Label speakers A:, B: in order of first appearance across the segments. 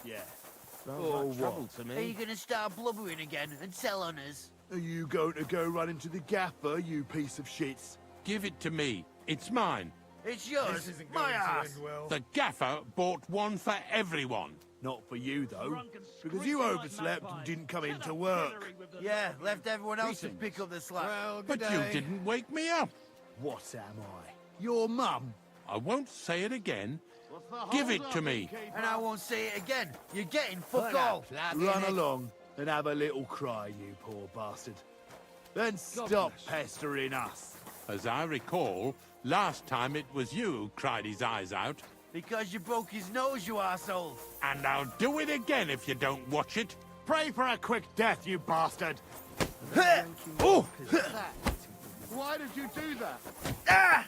A: Yeah.
B: Sounds like trouble to
C: Are
B: me.
C: you going to start blubbering again and tell on us?
A: Are you going to go run into the gaffer, you piece of shits?
D: Give it to me. It's mine.
C: It's yours.
E: This isn't
C: My
E: going to
C: ass.
E: end well.
D: The gaffer bought one for everyone.
A: Not for you, though. Because you overslept and didn't come into work.
C: Yeah, left everyone else to pick up the slack.
E: Well,
D: But
E: good
D: you
E: day.
D: didn't wake me up.
A: What am I? Your mum?
D: I won't say it again. Give it to me.
C: And I won't say it again. You're getting fuck all.
A: Run along and have a little cry, you poor bastard. Then stop pestering us.
D: As I recall, last time it was you who cried his eyes out.
C: Because you broke his nose, you arsehole.
D: And I'll do it again if you don't watch it.
A: Pray for a quick death, you bastard!
C: Oh!
A: Why did you do that?
C: Ah!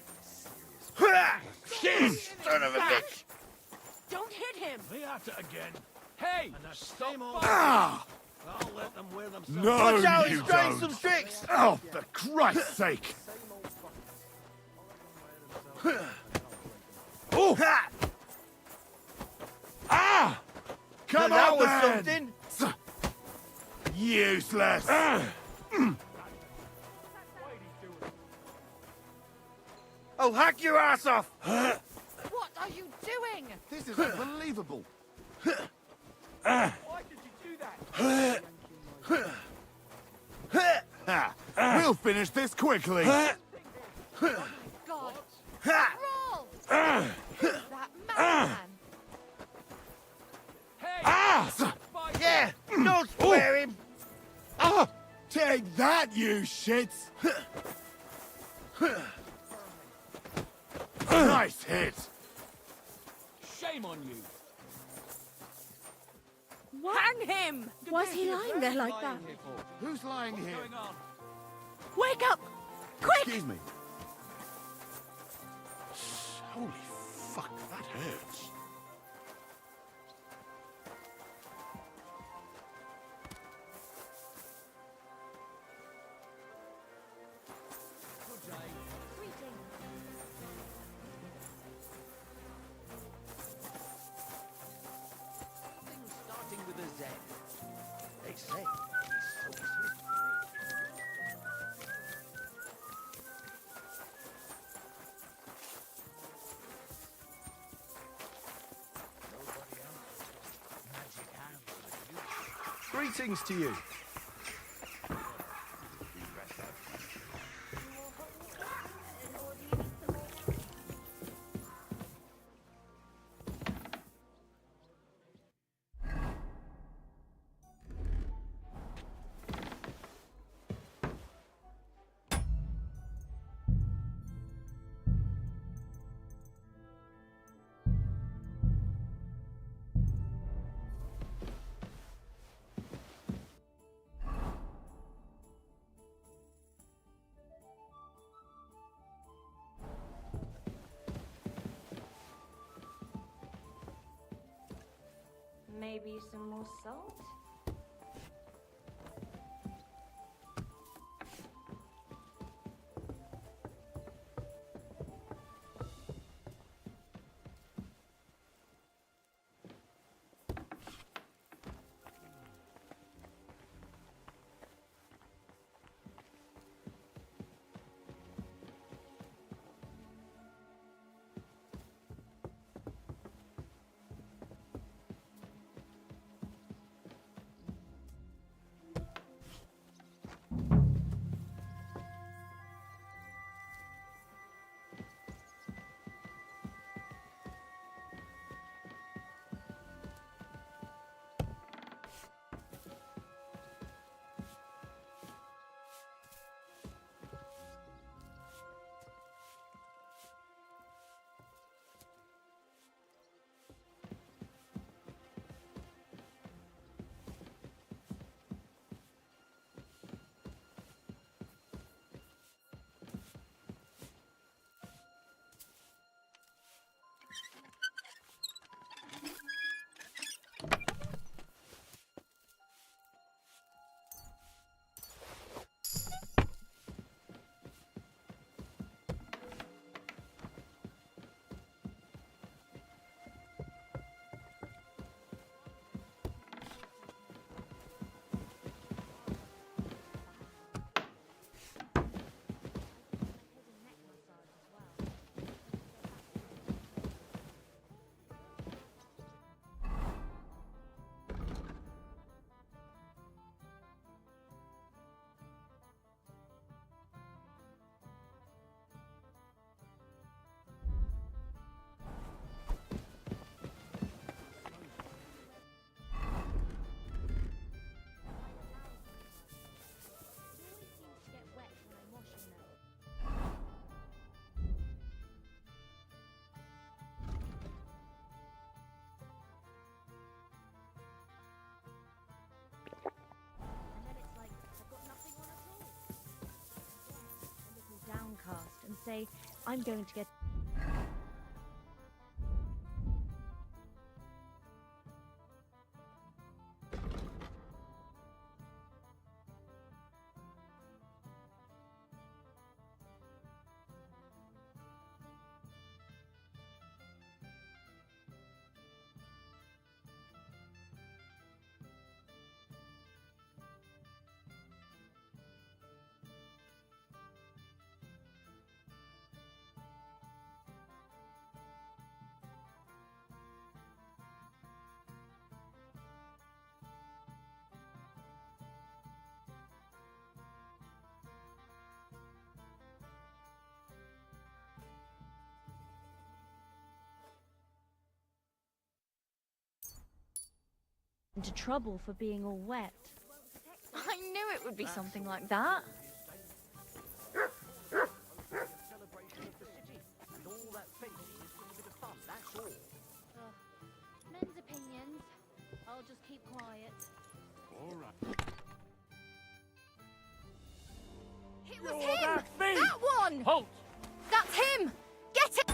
D: Shit!
C: Son of a bitch!
F: Don't hit him!
E: Be at it again. Hey! Stop!
A: Ah!
E: I'll let them wear themselves.
A: No,
C: Watch out,
A: you
C: he's trying
A: don't!
C: some tricks!
A: Oh, for Christ's sake!
C: Oh! Ha!
A: Ah! Come
C: that
A: on,
C: was
A: then!
C: something!
A: Useless!
C: I'll hack your ass off!
F: What are you doing?
A: This is unbelievable!
E: Why did you do that?
A: Ha! We'll finish this quickly!
F: God!
C: Ha!
F: Roll! Who's that madman?
E: Hey!
C: Yeah! Don't swear him!
A: Ah! Take that, you shits! Nice hit!
E: Shame on you.
F: Hang him!
G: Was he lying there like that?
A: Who's lying here?
E: Going on?
G: Wake up! Quick!
A: Excuse me.
D: Holy fuck, that hurts.
B: Things starting with a Z. They say he's so
E: Greetings to you.
G: Maybe some more salt? cast and say, I'm going to get... into trouble for being all wet. I knew it would be something like that.
B: Celebration of the city, and all that fencing is just a bit of fun, that's all.
G: Men's opinions. I'll just keep quiet.
D: All right.
F: It was
E: You're
F: him!
E: that thing!
F: That one!
E: Halt!
F: That's him! Get it!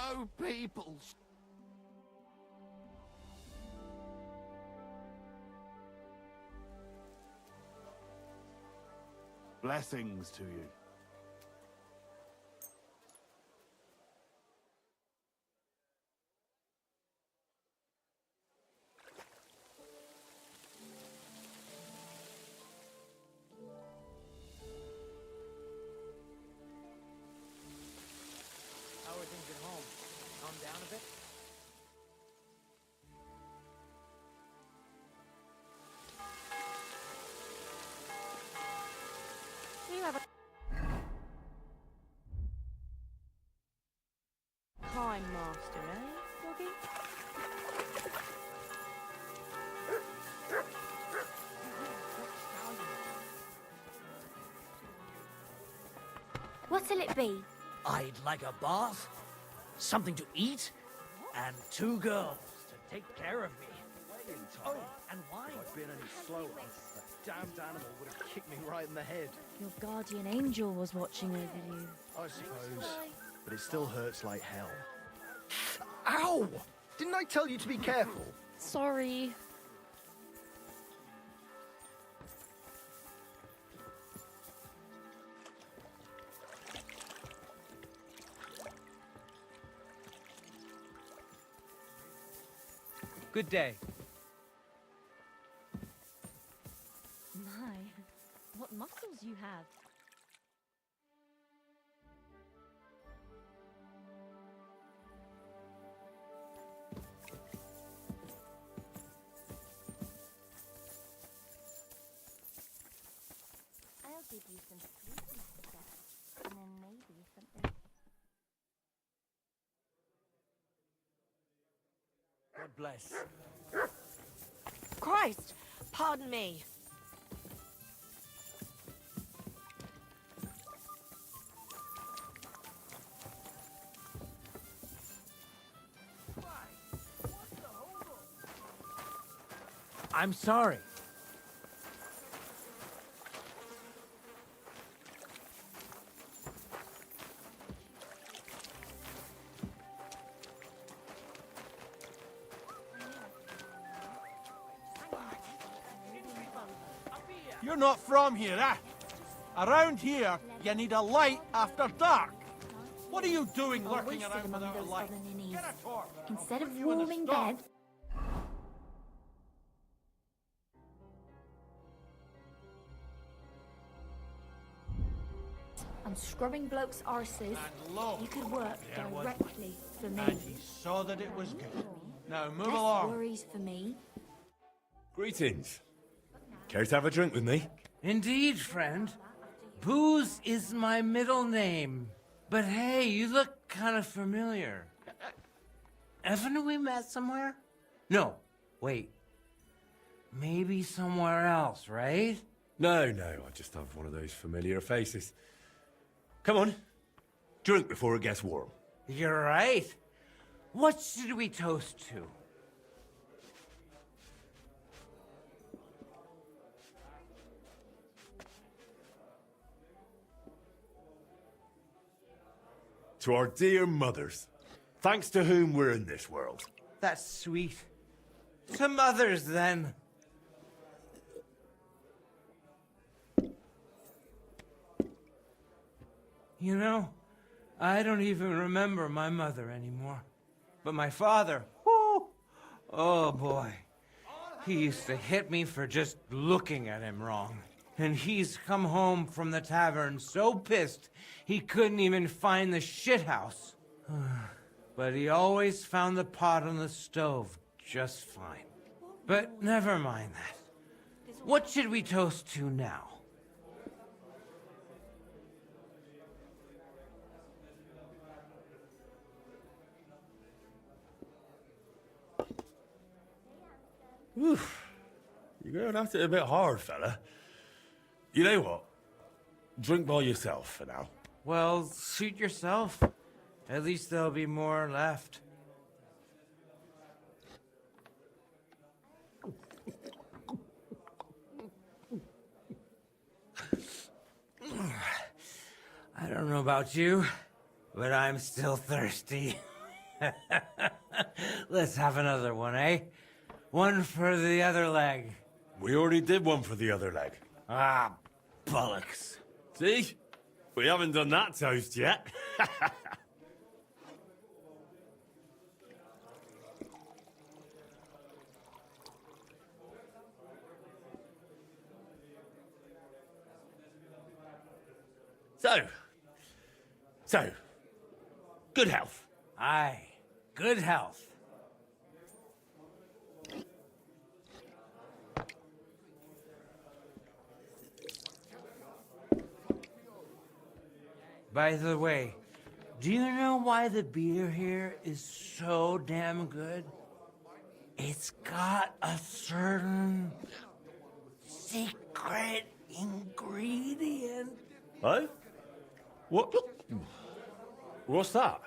A: Oh, people! Blessings to you.
B: How are things at home? Calm down a bit?
G: You have a... Time master, eh, Doggy? What'll it be?
B: I'd like a bath, something to eat, and 2 girls to take care of me. Oh, and wine.
E: If I'd been any slower, that damned animal would have kicked me right in the head.
G: Your guardian angel was watching over you.
E: I suppose. But it still hurts like hell. Ow! Didn't I tell you to be careful?
G: Sorry.
H: Good day.
G: My, what muscles you have. I'll give you some sweet stuff, and then maybe something.
B: God bless.
H: Christ, pardon me.
B: I'm sorry.
C: You're not from here, eh? Around here, you need a light after dark. What are you doing lurking
G: Always sit
C: around
G: among
C: without a
G: those
C: light?
G: other ninnies.
C: Get a torch.
G: Instead of
C: Put you in the
G: warming
C: stocks.
G: bed, I'm scrubbing blokes' arses.
C: And lo,
G: You could work
C: there was-
G: directly for
C: and
G: me.
C: he saw that it was good. Now move
G: Less
C: along.
G: worries for me.
I: Greetings. Care to have a drink with me?
J: Indeed, friend. Booze is my middle name. But hey, you look kind of familiar. Haven't we met somewhere? No, wait. Maybe somewhere else, right?
I: No, I just have one of those familiar faces. Come on. Drink before it gets warm.
J: You're right. What should we toast to?
I: To our dear mothers, thanks to whom we're in this world.
J: That's sweet. To mothers, then. You know, I don't even remember my mother anymore. But my father, whoo! Oh boy. He used to hit me for just looking at him wrong. And he's come home from the tavern so pissed he couldn't even find the shithouse. But he always found the pot on the stove just fine. But never mind that. What should we toast to now?
I: Oof. You're going at it a bit hard, fella. You know what? Drink by yourself for now.
J: Well, suit yourself. At least there'll be more left. I don't know about you, but I'm still thirsty. Let's have another one, eh? One for the other leg.
I: We already did one for the other leg.
J: Ah, bollocks.
I: See? We haven't done that toast yet. So, good health.
J: Aye, good health. By the way, do you know why the beer here is so damn good? It's got a certain secret ingredient.
I: Oh? What? What's that?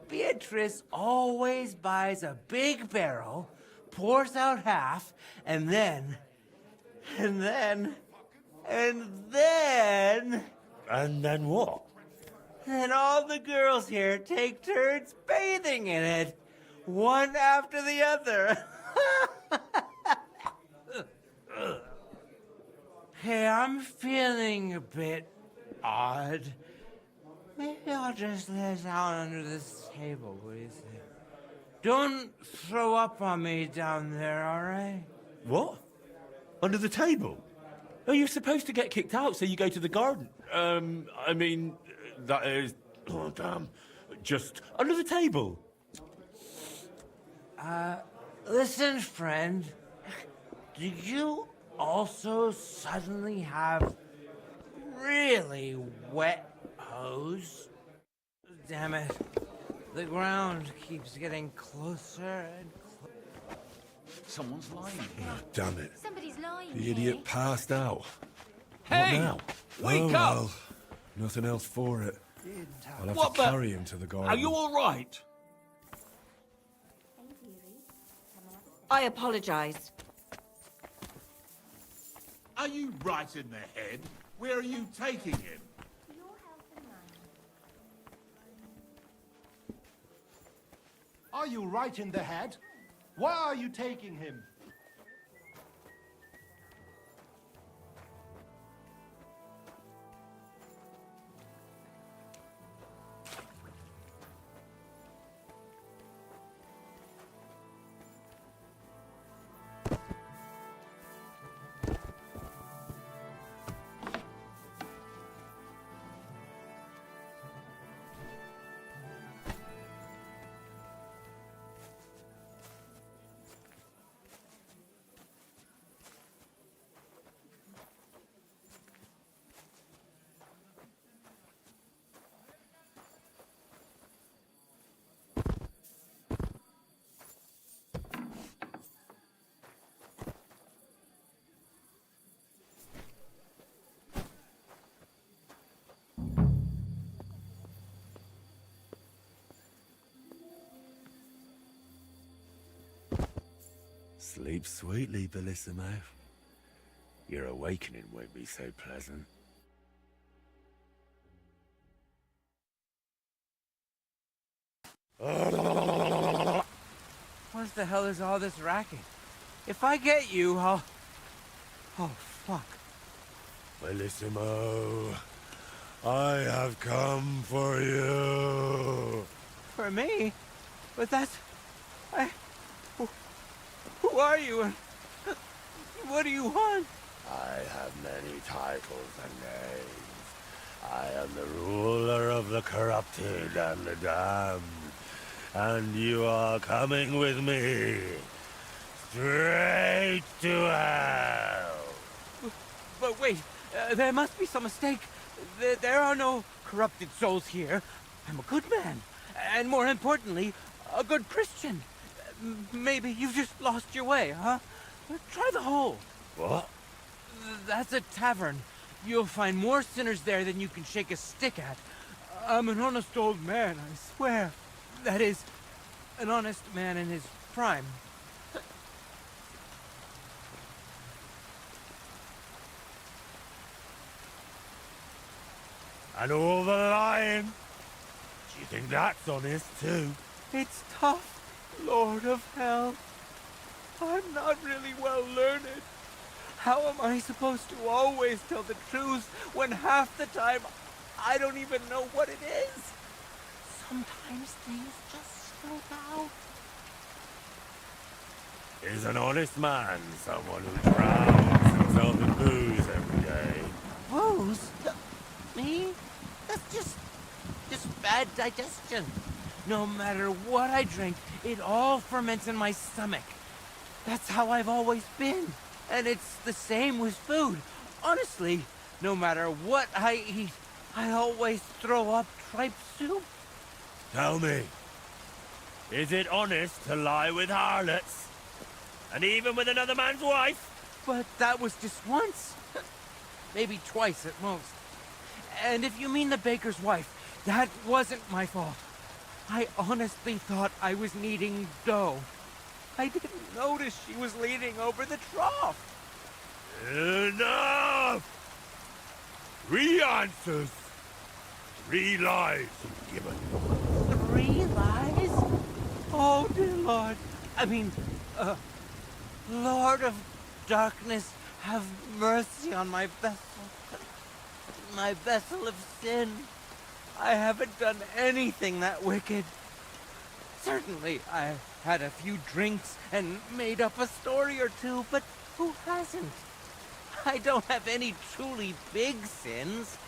J: Beatrice always buys a big barrel, pours out half, and then... And
I: then what?
J: And all the girls here take turns bathing in it, one after the other. Hey, I'm feeling a bit odd. Maybe I'll just lay down under this table, what do you think? Don't throw up on me down there, all right?
I: What? Under the table? Oh, you're supposed to get kicked out, so you go to the garden. I mean, that is... Oh, damn. Just under the table.
J: Listen, friend. Do you also suddenly have really wet hose? Damn it. The ground keeps getting closer and closer.
A: Someone's lying here.
I: Oh, damn it.
F: Somebody's lying
I: The
F: here.
I: idiot passed out.
C: Hey!
I: What now?
C: Wake
I: oh,
C: up!
I: well. Nothing else for it. I'll have
C: What
I: to
C: the-
I: carry him to the garden.
C: Are you all right?
H: I apologize.
A: Are you right in the head? Where are you taking him?
E: Are you right in the head? Why are you taking him?
I: Sleep sweetly, Bellissimo. Your awakening won't be so pleasant.
J: What the hell is all this racket? If I get you, I'll... Oh, fuck.
I: Bellissimo, I have come for you.
J: For me? But that's... Who are you and... What do you want?
I: I have many titles and names. I am the ruler of the corrupted and the damned. And you are coming with me. Straight to hell.
J: But wait, there must be some mistake. There are no corrupted souls here. I'm a good man. And more importantly, a good Christian. Maybe you've just lost your way, huh? Try the hole.
I: What?
J: That's a tavern. You'll find more sinners there than you can shake a stick at. I'm an honest old man, I swear. That is, an honest man in his prime.
I: And all the lying? Do you think that's honest too?
J: It's tough, Lord of Hell. I'm not really well learned. How am I supposed to always tell the truth when half the time I don't even know what it is? Sometimes things just slip out.
I: Is an honest man someone who drowns himself in booze every day?
J: Booze? Me? That's just bad digestion. No matter what I drink, it all ferments in my stomach. That's how I've always been. And it's the same with food. Honestly, no matter what I eat, I always throw up tripe soup.
I: Tell me, is it honest to lie with harlots? And even with another man's wife?
J: But that was just once. Maybe twice at most. And if you mean the baker's wife, that wasn't my fault. I honestly thought I was kneading dough. I didn't notice she was leaning over the trough.
I: Enough! 3 answers, 3 lies given.
J: 3 lies? Oh, dear Lord. I mean, Lord of Darkness, have mercy on my vessel. My vessel of sin. I haven't done anything that wicked. Certainly, I had a few drinks and made up a story or two, but who hasn't? I don't have any truly big sins.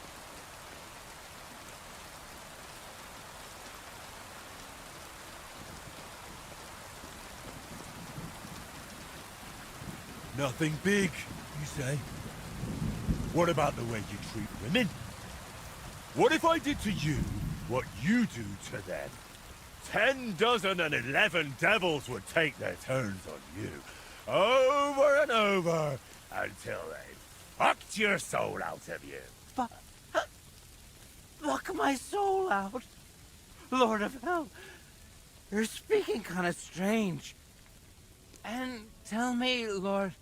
I: Nothing big, you say? What about the way you treat women? What if I did to you what you do to them? 10 dozen and 11 devils would take their turns on you, over and over, until they fucked your soul out of you.
J: Fuck my soul out. Lord of Hell, you're speaking kind of strange. And tell me, Lord,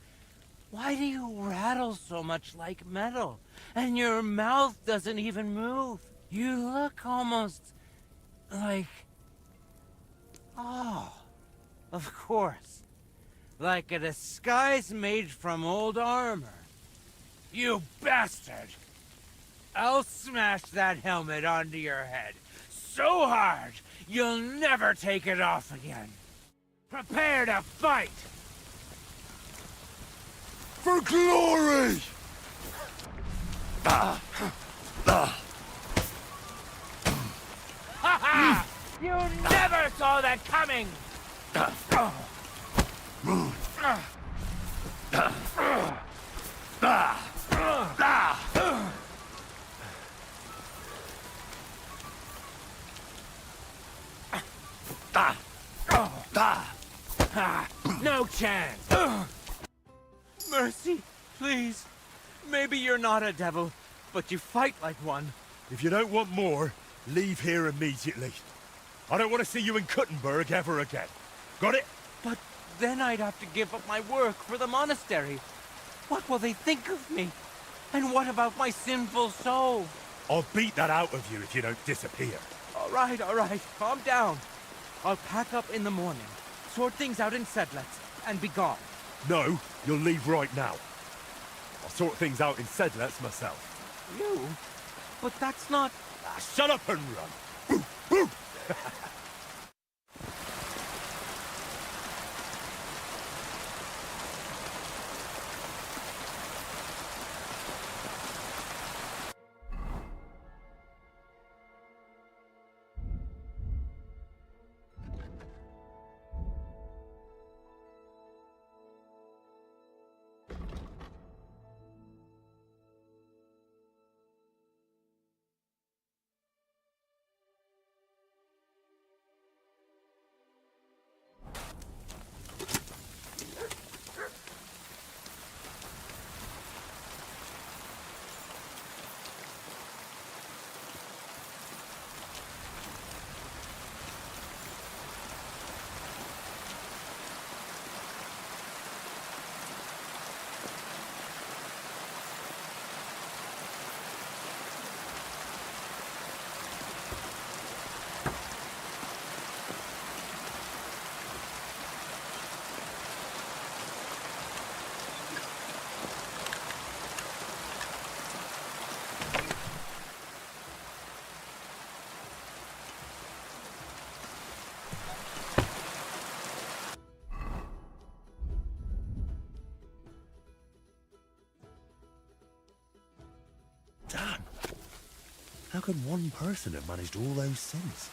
J: why do you rattle so much like metal? And your mouth doesn't even move. You look almost like... Oh, of course. Like a disguise made from old armor. You bastard! I'll smash that helmet onto your head so hard you'll never take it off again. Prepare to fight!
I: For glory!
J: Ha ha! You never saw that coming! No chance! Mercy, please. Maybe you're not a devil, but you fight like one.
I: If you don't want more, leave here immediately. I don't want to see you in Kuttenberg ever again. Got it?
J: But then I'd have to give up my work for the monastery. What will they think of me? And what about my sinful soul?
I: I'll beat that out of you if you don't disappear.
J: All right, calm down. I'll pack up in the morning, sort things out in Sedlets, and be gone.
I: No, you'll leave right now. I'll sort things out in Sedlets myself.
J: You? But that's not...
I: Shut up and run! Boo! Boo! Damn. How could one person have managed all those sins?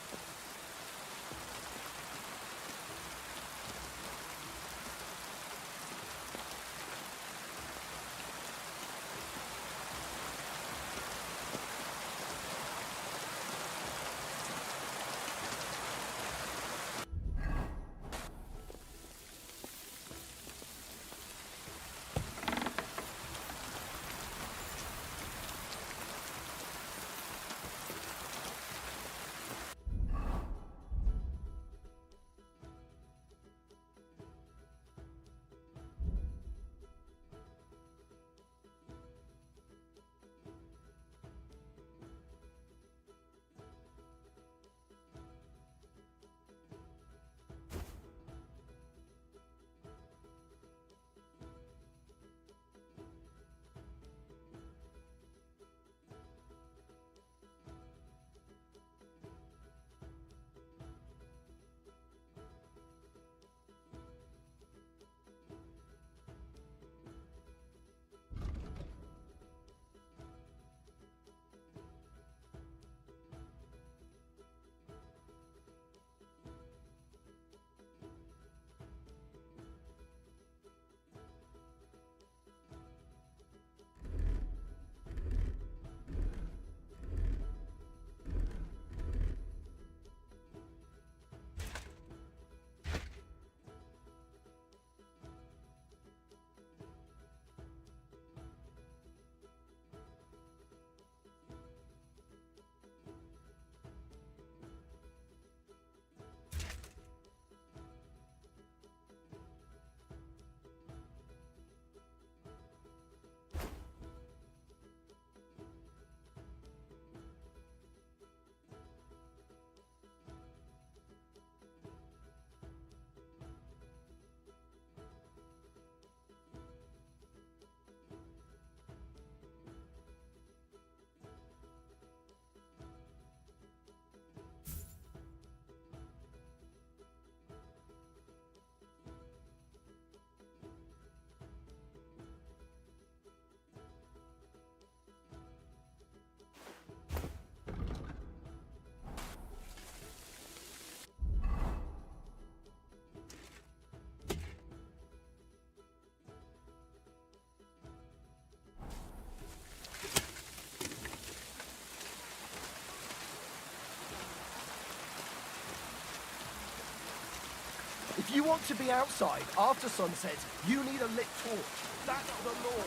E: If you want to be outside after sunset, you need a lit torch. That's the law.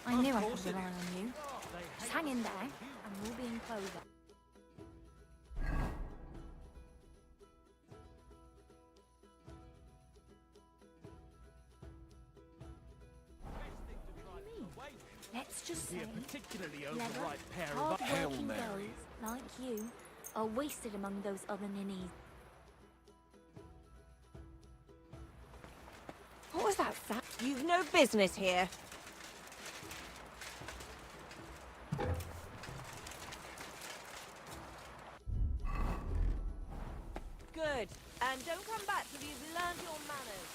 F: I knew I could rely on you. Just hang in there, and we'll be in clover. Let's just say,
A: particularly
F: clever,
A: overripe pair of
F: hard-working girls like you are wasted among those other ninnies.
H: What was that sound? You've no business here. Good. And don't come back till you've learned your manners.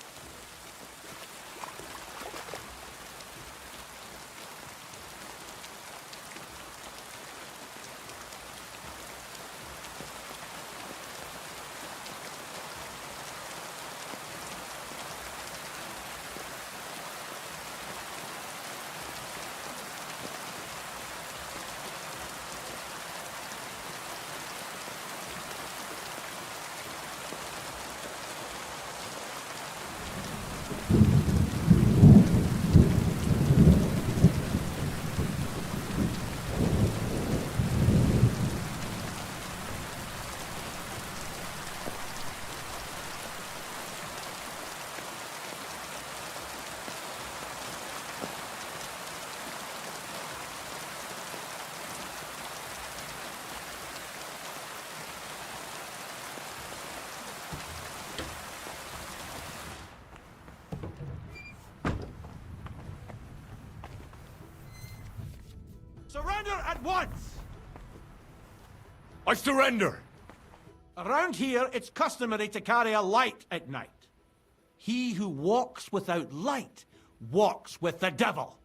C: Surrender at once!
D: I surrender!
C: Around here, it's customary to carry a light at night. He who walks without light walks with the devil.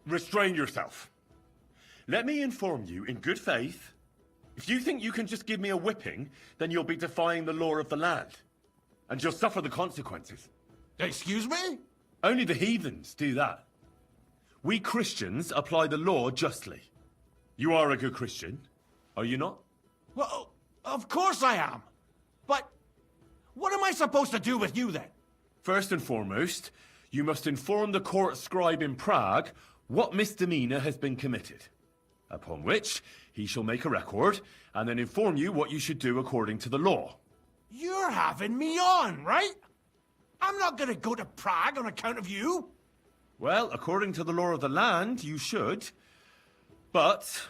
K: Restrain yourself. Let me inform you in good faith. If you think you can just give me a whipping, then you'll be defying the law of the land. And you'll suffer the consequences.
C: Excuse me?
K: Only the heathens do that. We Christians apply the law justly. You are a good Christian, are you not?
C: Well, of course I am. But what am I supposed to do with you then?
K: First and foremost, you must inform the court scribe in Prague what misdemeanor has been committed. Upon which, he shall make a record, and then inform you what you should do according to the law.
C: You're having me on, right? I'm not gonna go to Prague on account of you.
K: Well, according to the law of the land, you should. But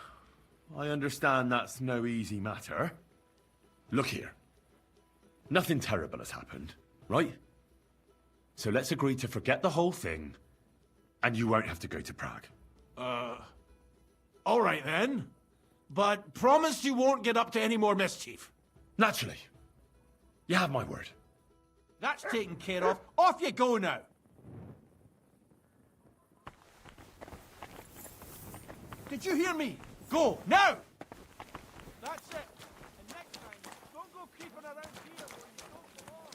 K: I understand that's no easy matter. Look here. Nothing terrible has happened, right? So let's agree to forget the whole thing, and you won't have to go to Prague.
C: All right then. But promise you won't get up to any more mischief.
K: Naturally. You have my word.
C: That's taken care of. Off you go now. Did you hear me? Go, now! That's it. And next time, don't go creeping around here where you don't belong.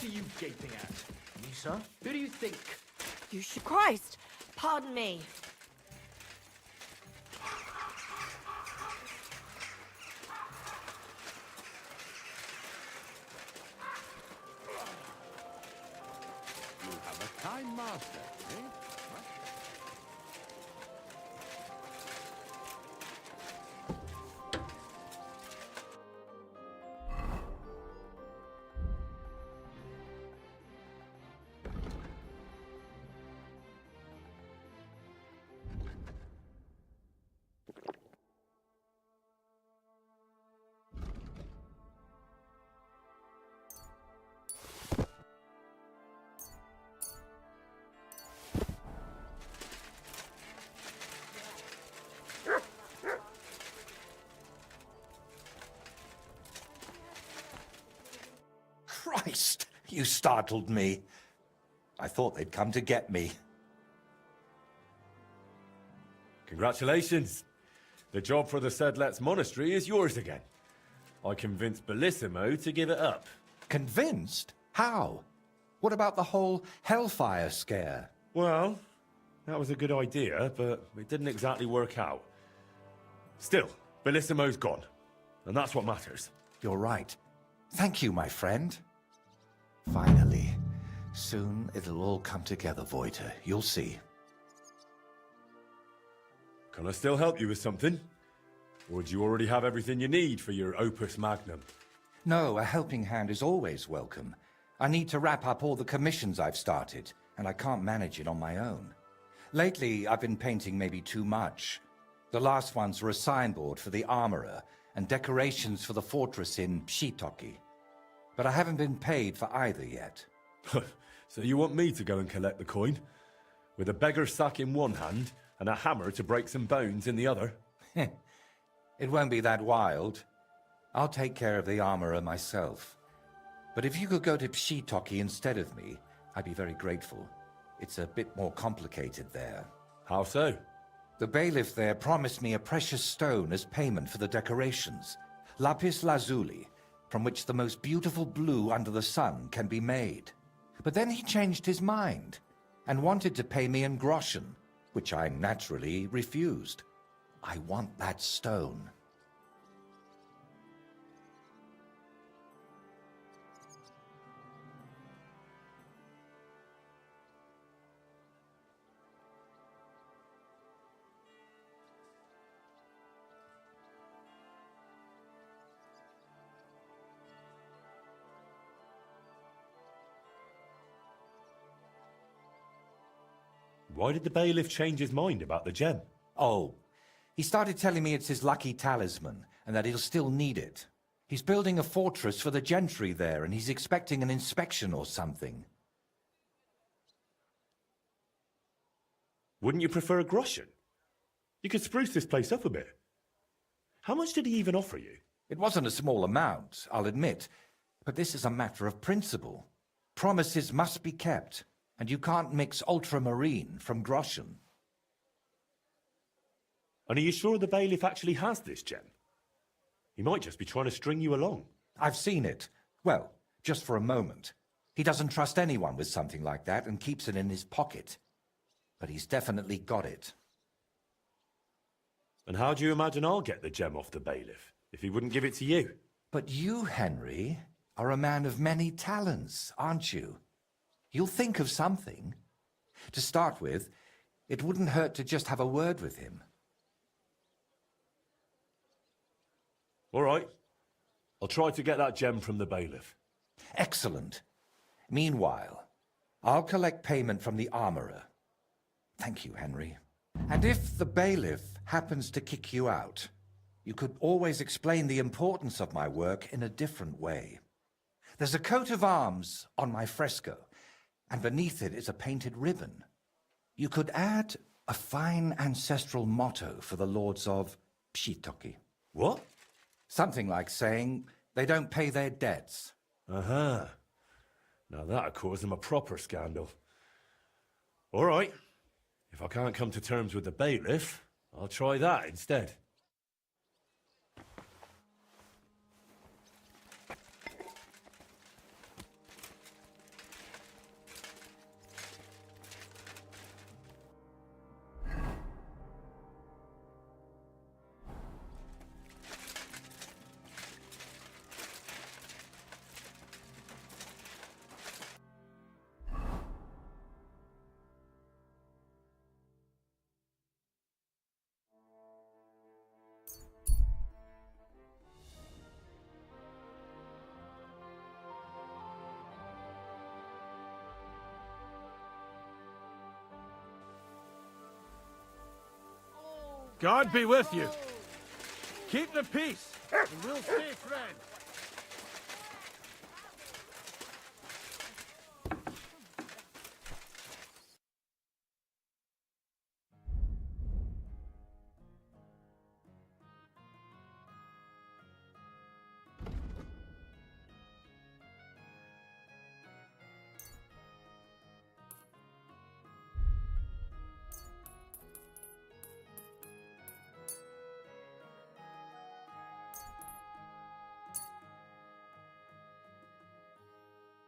E: are you gaping at? Me, sir? Who do you think?
H: You should... Christ! Pardon me.
D: You have a kind master, eh?
L: Christ, you startled me. I thought they'd come to get me.
K: Congratulations. The job for the Sedlets Monastery is yours again. I convinced Bellissimo to give it up.
L: Convinced? How? What about the whole Hellfire scare?
K: Well, that was a good idea, but it didn't exactly work out. Still, Bellissimo's gone, and that's what matters.
L: You're right. Thank you, my friend. Finally. Soon it'll all come together, Voiter. You'll see.
K: Can I still help you with something? Or do you already have everything you need for your opus magnum?
L: No, a helping hand is always welcome. I need to wrap up all the commissions I've started, and I can't manage it on my own. Lately, I've been painting maybe too much. The last ones were a signboard for the armorer and decorations for the fortress in Shitoki. But I haven't been paid for either yet.
K: So you want me to go and collect the coin? With a beggar's sack in one hand and a hammer to break some bones in the other?
L: It won't be that wild. I'll take care of the armorer myself. But if you could go to Shitoki instead of me, I'd be very grateful. It's a bit more complicated there.
K: How so?
L: The bailiff there promised me a precious stone as payment for the decorations. Lapis lazuli, from which the most beautiful blue under the sun can be made. But then he changed his mind and wanted to pay me in groschen, which I naturally refused. I want that stone.
K: Why did the bailiff change his mind about the gem?
L: Oh, he started telling me it's his lucky talisman and that he'll still need it. He's building a fortress for the gentry there and he's expecting an inspection or something.
K: Wouldn't you prefer a groschen? You could spruce this place up a bit. How much did he even offer you?
L: It wasn't a small amount, I'll admit, but this is a matter of principle. Promises must be kept. And you can't mix ultramarine from groschen.
K: And are you sure the bailiff actually has this gem? He might just be trying to string you along.
L: I've seen it. Well, just for a moment. He doesn't trust anyone with something like that and keeps it in his pocket. But he's definitely got it.
K: And how do you imagine I'll get the gem off the bailiff if he wouldn't give it to you?
L: But you, Henry, are a man of many talents, aren't you? You'll think of something. To start with, it wouldn't hurt to just have a word with him.
K: All right. I'll try to get that gem from the bailiff.
L: Excellent. Meanwhile, I'll collect payment from the armorer. Thank you, Henry. And if the bailiff happens to kick you out, you could always explain the importance of my work in a different way. There's a coat of arms on my fresco, and beneath it is a painted ribbon. You could add a fine ancestral motto for the lords of Shitoki.
K: What?
L: Something like saying they don't pay their debts.
K: Uh-huh. Now that'll cause them a proper scandal. All right. If I can't come to terms with the bailiff, I'll try that instead.
C: God be with you. Keep the peace, and we'll stay friends.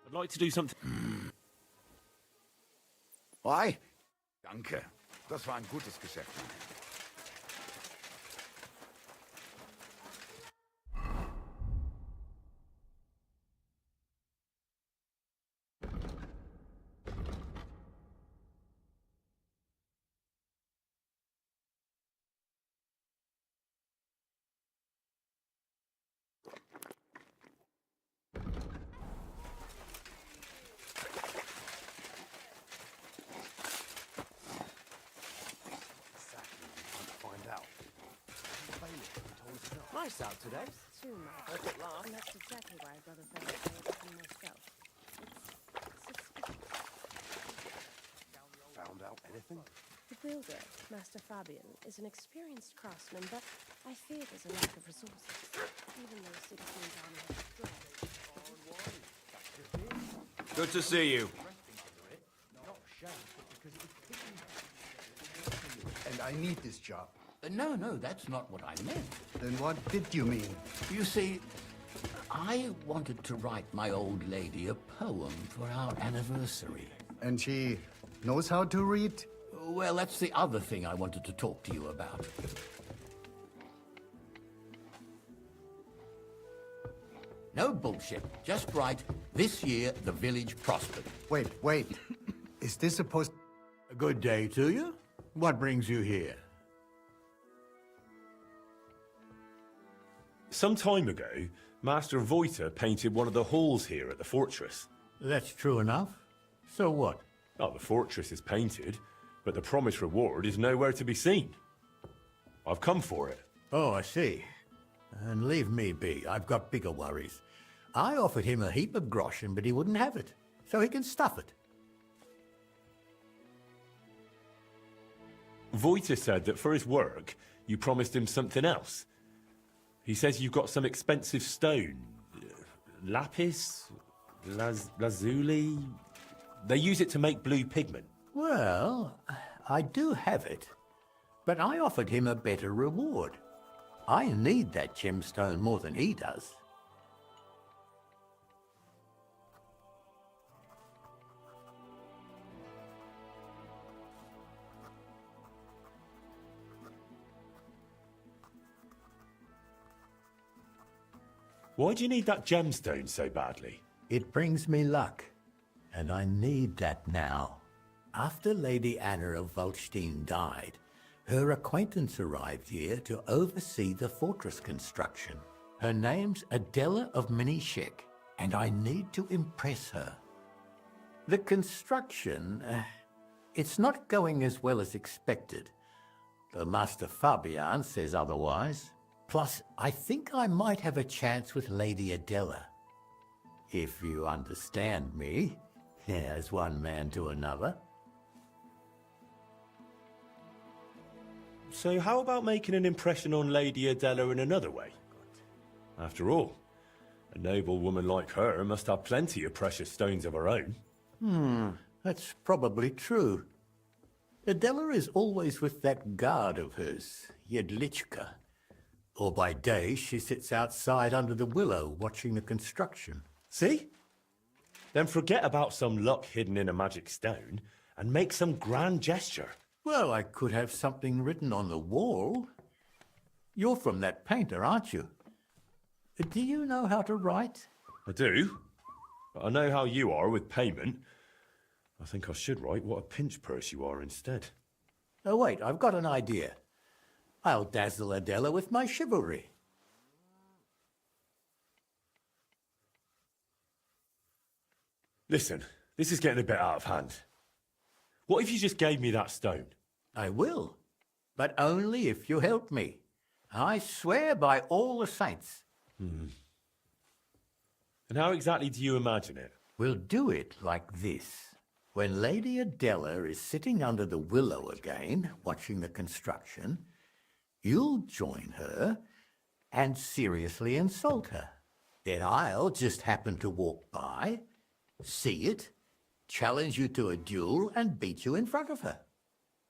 K: I'd like to do something.
A: Why? Danke. Das war ein gutes Geschäft.
E: Nice out today.
H: Too much. And that's exactly why Brother felt like everything myself.
E: Found out anything?
H: The builder, Master Fabian, is an experienced craftsman, but I fear there's a lack of resources. Even though Sigismund's army has
A: Good to see you.
E: And I need this job.
M: No, that's not what I meant.
E: Then what did you mean?
M: You see, I wanted to write my old lady a poem for our anniversary.
E: And she knows how to read?
M: Well, that's the other thing I wanted to talk to you about. No bullshit. Just write, "This year the village prospered."
E: Wait. Is this supposed...
N: A good day to you. What brings you here?
K: Some time ago, Master Voiter painted one of the halls here at the fortress.
N: That's true enough. So what?
K: Oh, the fortress is painted, but the promised reward is nowhere to be seen. I've come for it.
N: Oh, I see. And leave me be. I've got bigger worries. I offered him a heap of groschen, but he wouldn't have it. So he can stuff it.
K: Voiter said that for his work, you promised him something else. He says you've got some expensive stone. Lapis? Lazuli? They use it to make blue pigment.
N: Well, I do have it. But I offered him a better reward. I need that gemstone more than he does.
K: Why do you need that gemstone so badly?
N: It brings me luck, and I need that now. After Lady Anna of Waldstein died, her acquaintance arrived here to oversee the fortress construction. Her name's Adela of Minishek, and I need to impress her. The construction, it's not going as well as expected. The Master Fabian says otherwise. Plus, I think I might have a chance with Lady Adela. If you understand me, as one man to another.
K: So how about making an impression on Lady Adela in another way? After all, a noble woman like her must have plenty of precious stones of her own.
N: That's probably true. Adela is always with that guard of hers, Jedlichka. Or by day, she sits outside under the willow watching the construction.
K: See? Then forget about some luck hidden in a magic stone and make some grand gesture.
N: Well, I could have something written on the wall. You're from that painter, aren't you? Do you know how to write?
K: I do, but I know how you are with payment. I think I should write what a pinch purse you are instead.
N: Oh, wait, I've got an idea. I'll dazzle Adela with my chivalry.
K: Listen, this is getting a bit out of hand. What if you just gave me that stone?
N: I will. but only if you help me. I swear by all the saints.
K: And how exactly do you imagine it?
N: We'll do it like this. When Lady Adela is sitting under the willow again, watching the construction, you'll join her and seriously insult her. Then I'll just happen to walk by, see it, challenge you to a duel, and beat you in front of her.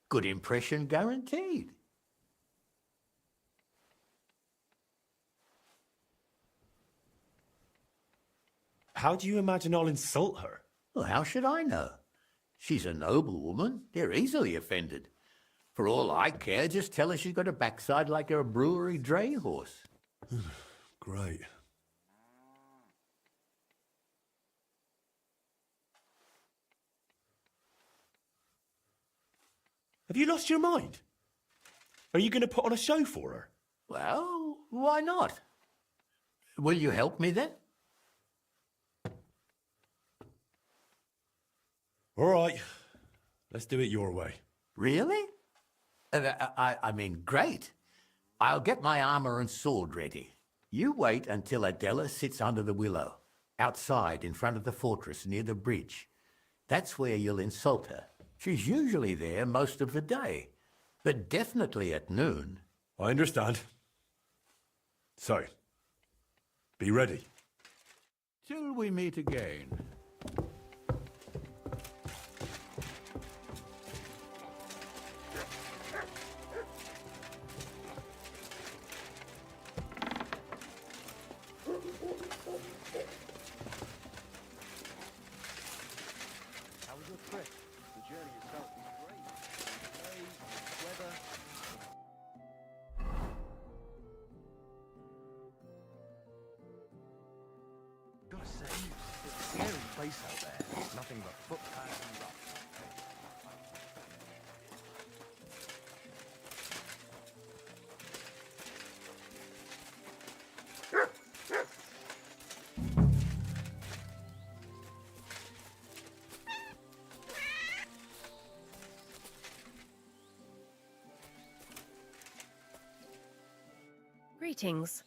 N: Good impression guaranteed.
K: How do you imagine I'll insult her?
N: Well, how should I know? She's a noble woman. They're easily offended. For all I care, just tell her she's got a backside like a brewery dray horse.
K: Great. Have you lost your mind? Are you going to put on a show for her?
N: Well, why not? Will you help me then?
K: All right. Let's do it your way.
N: Really? I mean, great. I'll get my armor and sword ready. You wait until Adela sits under the willow, outside in front of the fortress near the bridge. That's where you'll insult her. She's usually there most of the day, but definitely at noon.
K: I understand. So, be ready.
N: Till we meet again.
E: How was your trip? The journey itself was great. Weather. Gotta say, it's a scary place out there. Nothing but footpaths and rocks.
H: Greetings.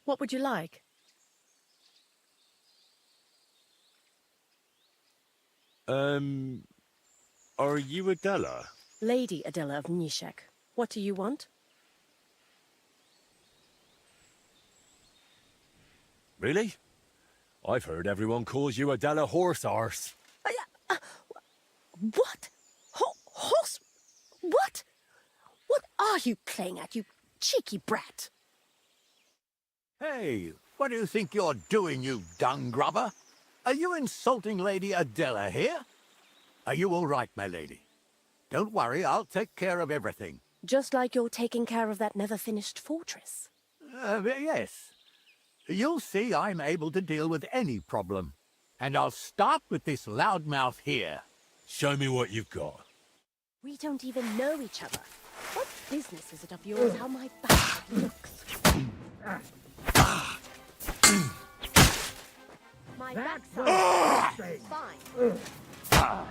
H: What would you like?
K: Are you Adela?
H: Lady Adela of Nishek. What do you want?
K: Really? I've heard everyone calls you Adela Horse Arse.
H: What? Horse? What? What are you playing at, you cheeky brat?
N: Hey, what do you think you're doing, you dung grubber? Are you insulting Lady Adela here? Are you all right, my lady? Don't worry, I'll take care of everything.
H: Just like you're taking care of that never-finished fortress.
N: Yes. You'll see I'm able to deal with any problem. And I'll start with this loudmouth here.
K: Show me what you've got.
H: We don't even know each other. What business is it of yours how my back looks? My backside is fine. Oh,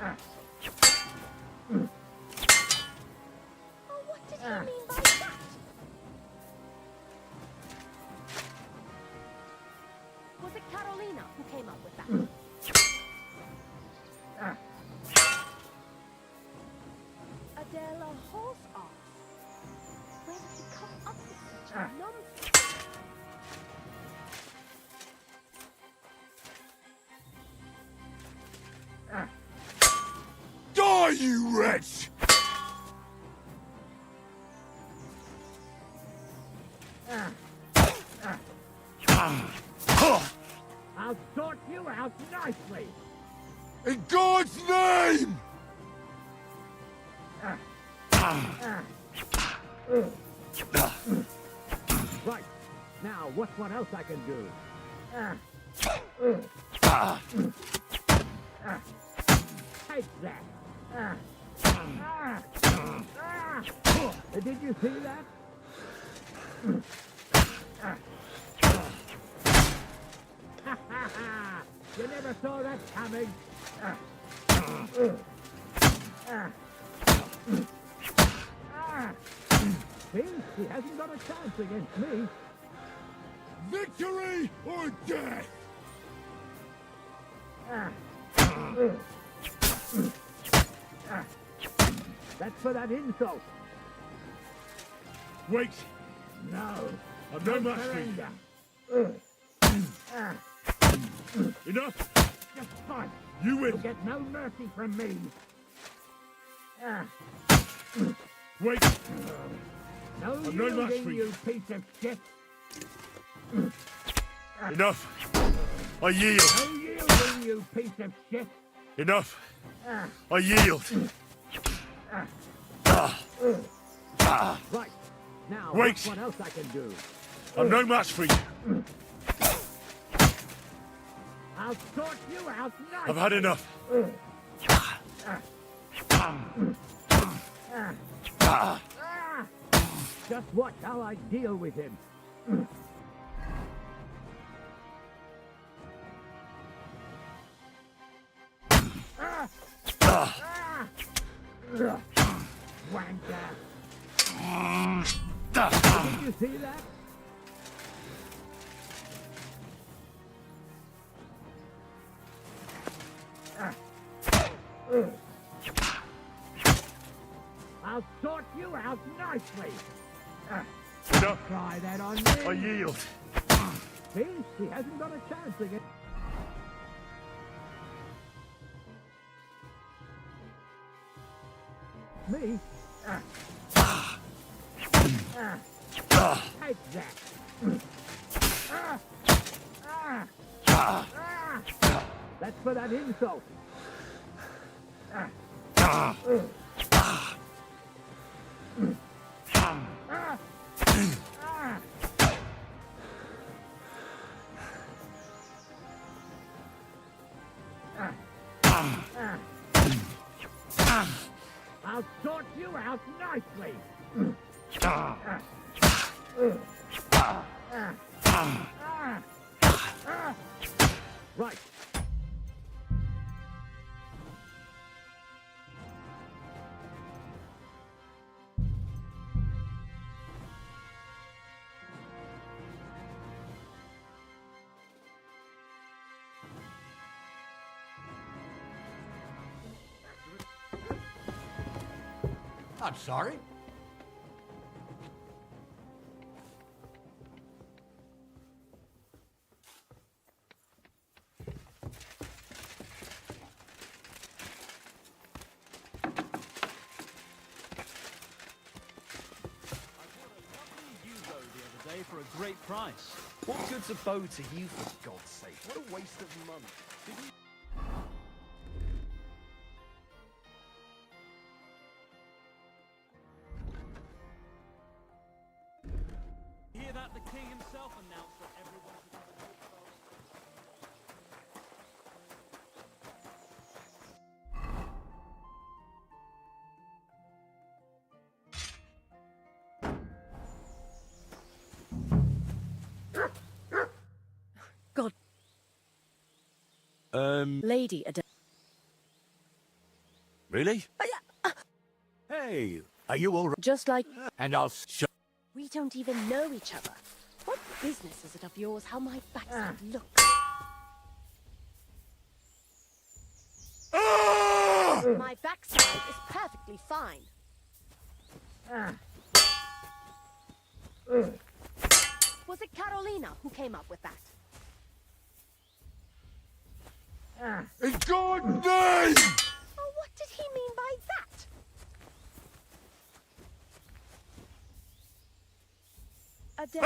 H: what did you mean by that? Was it Carolina who came up with that? Adela horse arse. Where did you come up with such nonsense?
A: Die, you wretch!
C: I'll sort you out nicely.
A: In God's name!
C: Right. Now, what's what else I can do? Take that. Did you see that? You never saw that coming.
O: He hasn't got a chance against me.
A: Victory or death?
O: That's for that insult.
A: Wait.
O: No.
A: I've no match for you. Enough.
O: Just fight.
A: You win.
O: You'll get no mercy from me.
A: Wait.
O: No
A: I've no match for
O: you piece of shit.
A: Enough. I yield.
O: No yielding, you piece of shit.
A: Enough. I yield.
O: Right. Now,
A: Wait.
O: what else I can do?
A: I've no match for you.
O: I'll sort you out nicely.
A: I've had enough.
O: Just watch how I deal with him. Wanker. Did you see that? I'll sort you out nicely.
A: Enough.
O: Try that on me.
A: I yield.
O: See? He hasn't got a chance again. Me? Take that. That's for that insult. I'll sort you out nicely. Right.
C: I'm sorry.
P: For a great price.
E: What good's a bow to you, for God's sake? What a waste of money.
P: Hear that? The king himself announced that everyone should have a good bow.
H: God. Lady Adele.
N: Really? Hey, are you all right?
H: Just like...
N: And I'll show...
H: We don't even know each other. What business is it of yours how my backside looks? My backside is perfectly fine. Was it Carolina who came up with that?
A: In God's name!
H: Oh, what did he mean by that? Adele.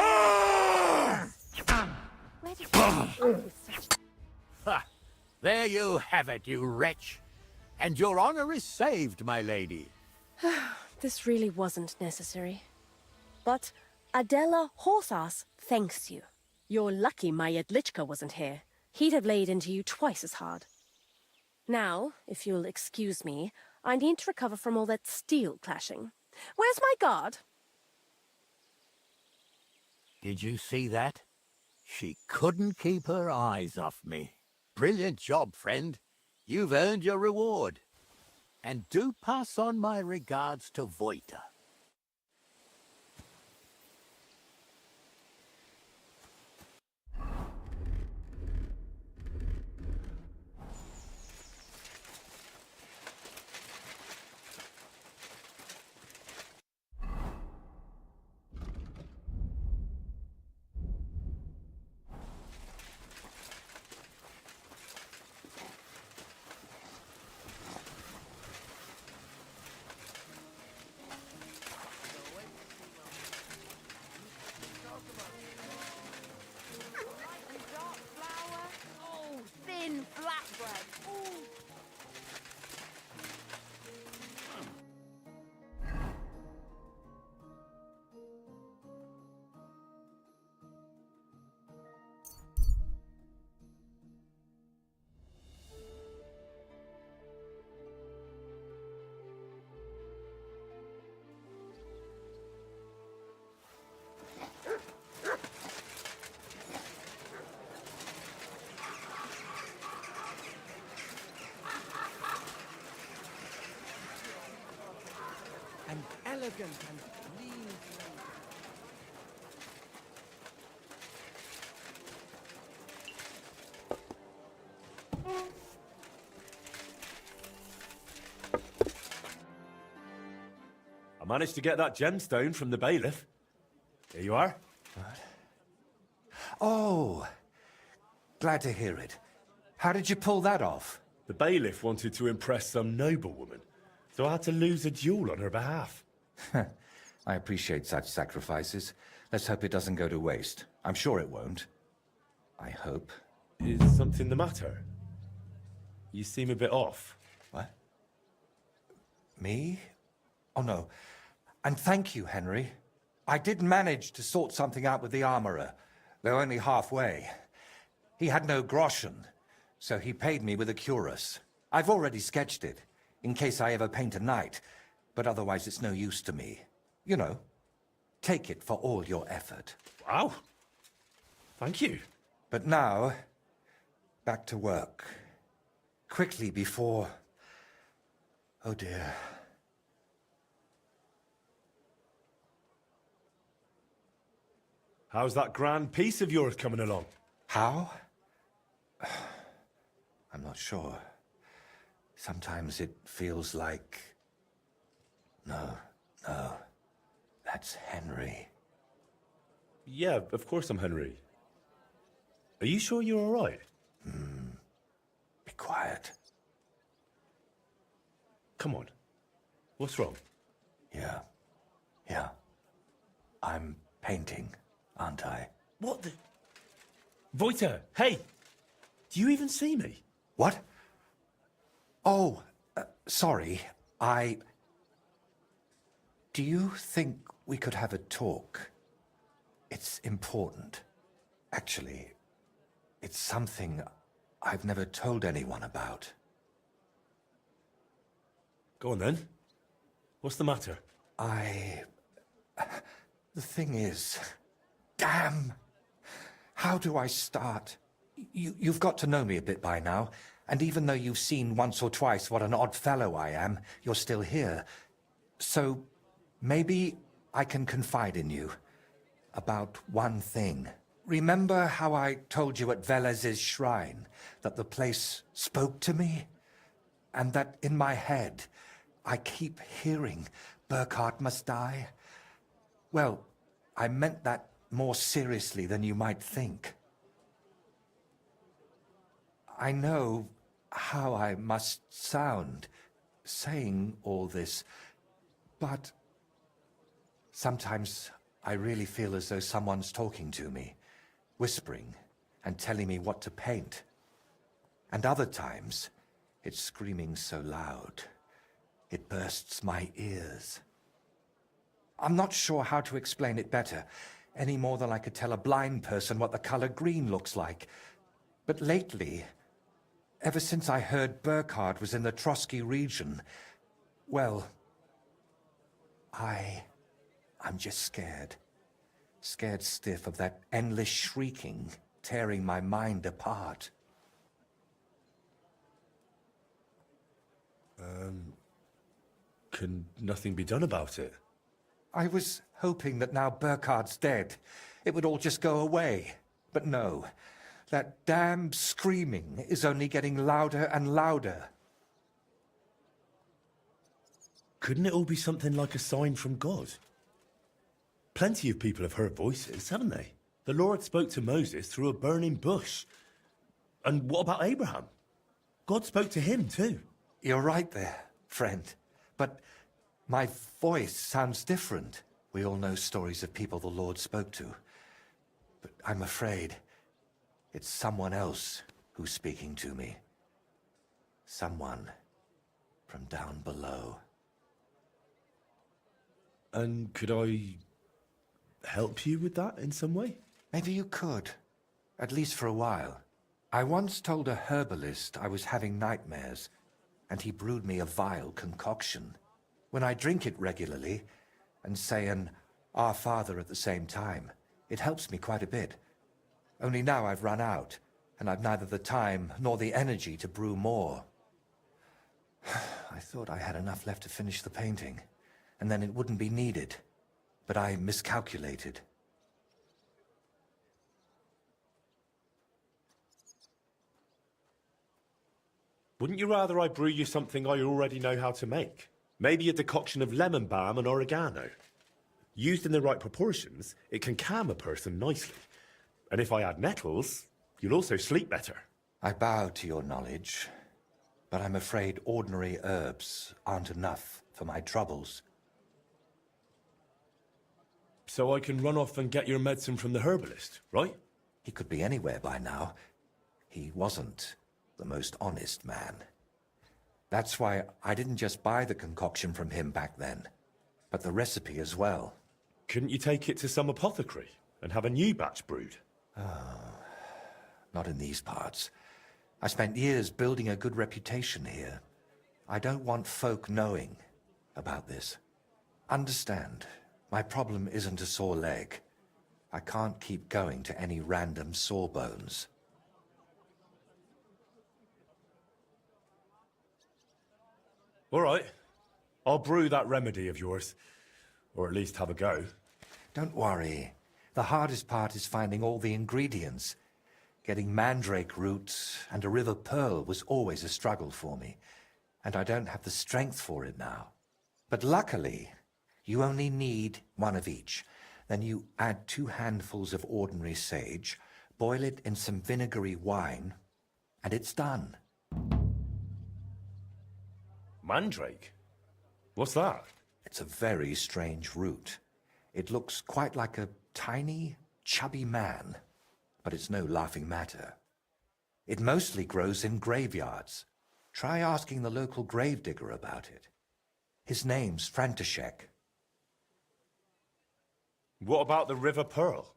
H: Where did you come up with such...
N: Ha! There you have it, you wretch. And your honor is saved, my lady.
H: This really wasn't necessary. But Adela Horsass thanks you. You're lucky my Yedlichka wasn't here. He'd have laid into you twice as hard. Now, if you'll excuse me, I need to recover from all that steel clashing. Where's my guard?
N: Did you see that? She couldn't keep her eyes off me. Brilliant job, friend. You've earned your reward. And do pass on my regards to Voita.
J: elegant and clean.
K: I managed to get that gemstone from the bailiff. Here you are.
L: Oh, glad to hear it. How did you pull that off?
K: The bailiff wanted to impress some noblewoman, so I had to lose a duel on her behalf.
L: I appreciate such sacrifices. Let's hope it doesn't go to waste. I'm sure it won't. I hope.
K: Is something the matter? You seem a bit off.
L: What? Me? Oh, no. And thank you, Henry. I did manage to sort something out with the armorer, though only halfway. He had no groschen, so he paid me with a cuirass. I've already sketched it, in case I ever paint a knight, but otherwise it's no use to me. You know, take it for all your effort.
K: Wow. Thank you.
L: But now, back to work. Quickly before... Oh dear.
K: How's that grand piece of yours coming along?
L: How? I'm not sure. Sometimes it feels like... No. That's Henry.
K: Yeah, of course I'm Henry. Are you sure you're all right?
L: Be quiet.
K: Come on. What's wrong?
L: Yeah. I'm painting, aren't I?
K: What the... Voiter, hey! Do you even see me?
L: What? Oh, sorry. Do you think we could have a talk? It's important. Actually, it's something I've never told anyone about.
K: Go on then. What's the matter?
L: The thing is... Damn! How do I start? You've got to know me a bit by now, and even though you've seen once or twice what an odd fellow I am, you're still here. So, maybe I can confide in you about one thing. Remember how I told you at Velez's shrine that the place spoke to me? And that in my head, I keep hearing Burkhard must die? Well, I meant that more seriously than you might think. I know how I must sound saying all this, but sometimes I really feel as though someone's talking to me, whispering and telling me what to paint. And other times, it's screaming so loud, it bursts my ears. I'm not sure how to explain it better, any more than I could tell a blind person what the color green looks like. But lately, ever since I heard Burkhard was in the Trotsky region, well, I'm just scared. Scared stiff of that endless shrieking, tearing my mind apart.
K: Can nothing be done about it?
L: I was hoping that now Burkhard's dead, it would all just go away. But no, that damned screaming is only getting louder and louder.
K: Couldn't it all be something like a sign from God? Plenty of people have heard voices, haven't they? The Lord spoke to Moses through a burning bush. And what about Abraham? God spoke to him too.
L: You're right there, friend. But my voice sounds different. We all know stories of people the Lord spoke to. But I'm afraid it's someone else who's speaking to me. Someone from down below.
K: And could I help you with that in some way?
L: Maybe you could. At least for a while. I once told a herbalist I was having nightmares, and he brewed me a vile concoction. When I drink it regularly, and say an Our Father at the same time, it helps me quite a bit. Only now I've run out, and I've neither the time nor the energy to brew more. I thought I had enough left to finish the painting, and then it wouldn't be needed. But I miscalculated.
K: Wouldn't you rather I brew you something I already know how to make? Maybe a decoction of lemon balm and oregano. Used in the right proportions, it can calm a person nicely. And if I add nettles, you'll also sleep better.
L: I bow to your knowledge, but I'm afraid ordinary herbs aren't enough for my troubles.
K: So I can run off and get your medicine from the herbalist, right?
L: He could be anywhere by now. He wasn't the most honest man. That's why I didn't just buy the concoction from him back then, but the recipe as well.
K: Couldn't you take it to some apothecary and have a new batch brewed?
L: Not in these parts. I spent years building a good reputation here. I don't want folk knowing about this. Understand, my problem isn't a sore leg. I can't keep going to any random sawbones.
K: All right. I'll brew that remedy of yours. Or at least have a go.
L: Don't worry. The hardest part is finding all the ingredients. Getting mandrake roots and a river pearl was always a struggle for me, and I don't have the strength for it now. But luckily, you only need one of each. Then you add 2 handfuls of ordinary sage, boil it in some vinegary wine, and it's done.
K: Mandrake? What's that?
L: It's a very strange root. It looks quite like a tiny, chubby man, but it's no laughing matter. It mostly grows in graveyards. Try asking the local gravedigger about it. His name's František.
K: What about the river pearl?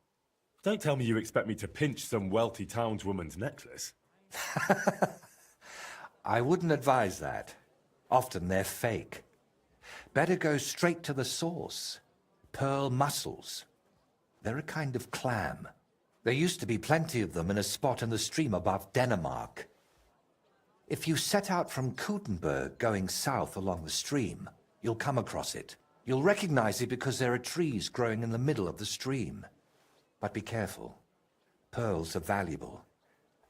K: Don't tell me you expect me to pinch some wealthy townswoman's necklace.
L: I wouldn't advise that. Often they're fake. Better go straight to the source. Pearl mussels. They're a kind of clam. There used to be plenty of them in a spot in the stream above Denmark. If you set out from Kuttenberg going south along the stream, you'll come across it. You'll recognize it because there are trees growing in the middle of the stream. But be careful. Pearls are valuable,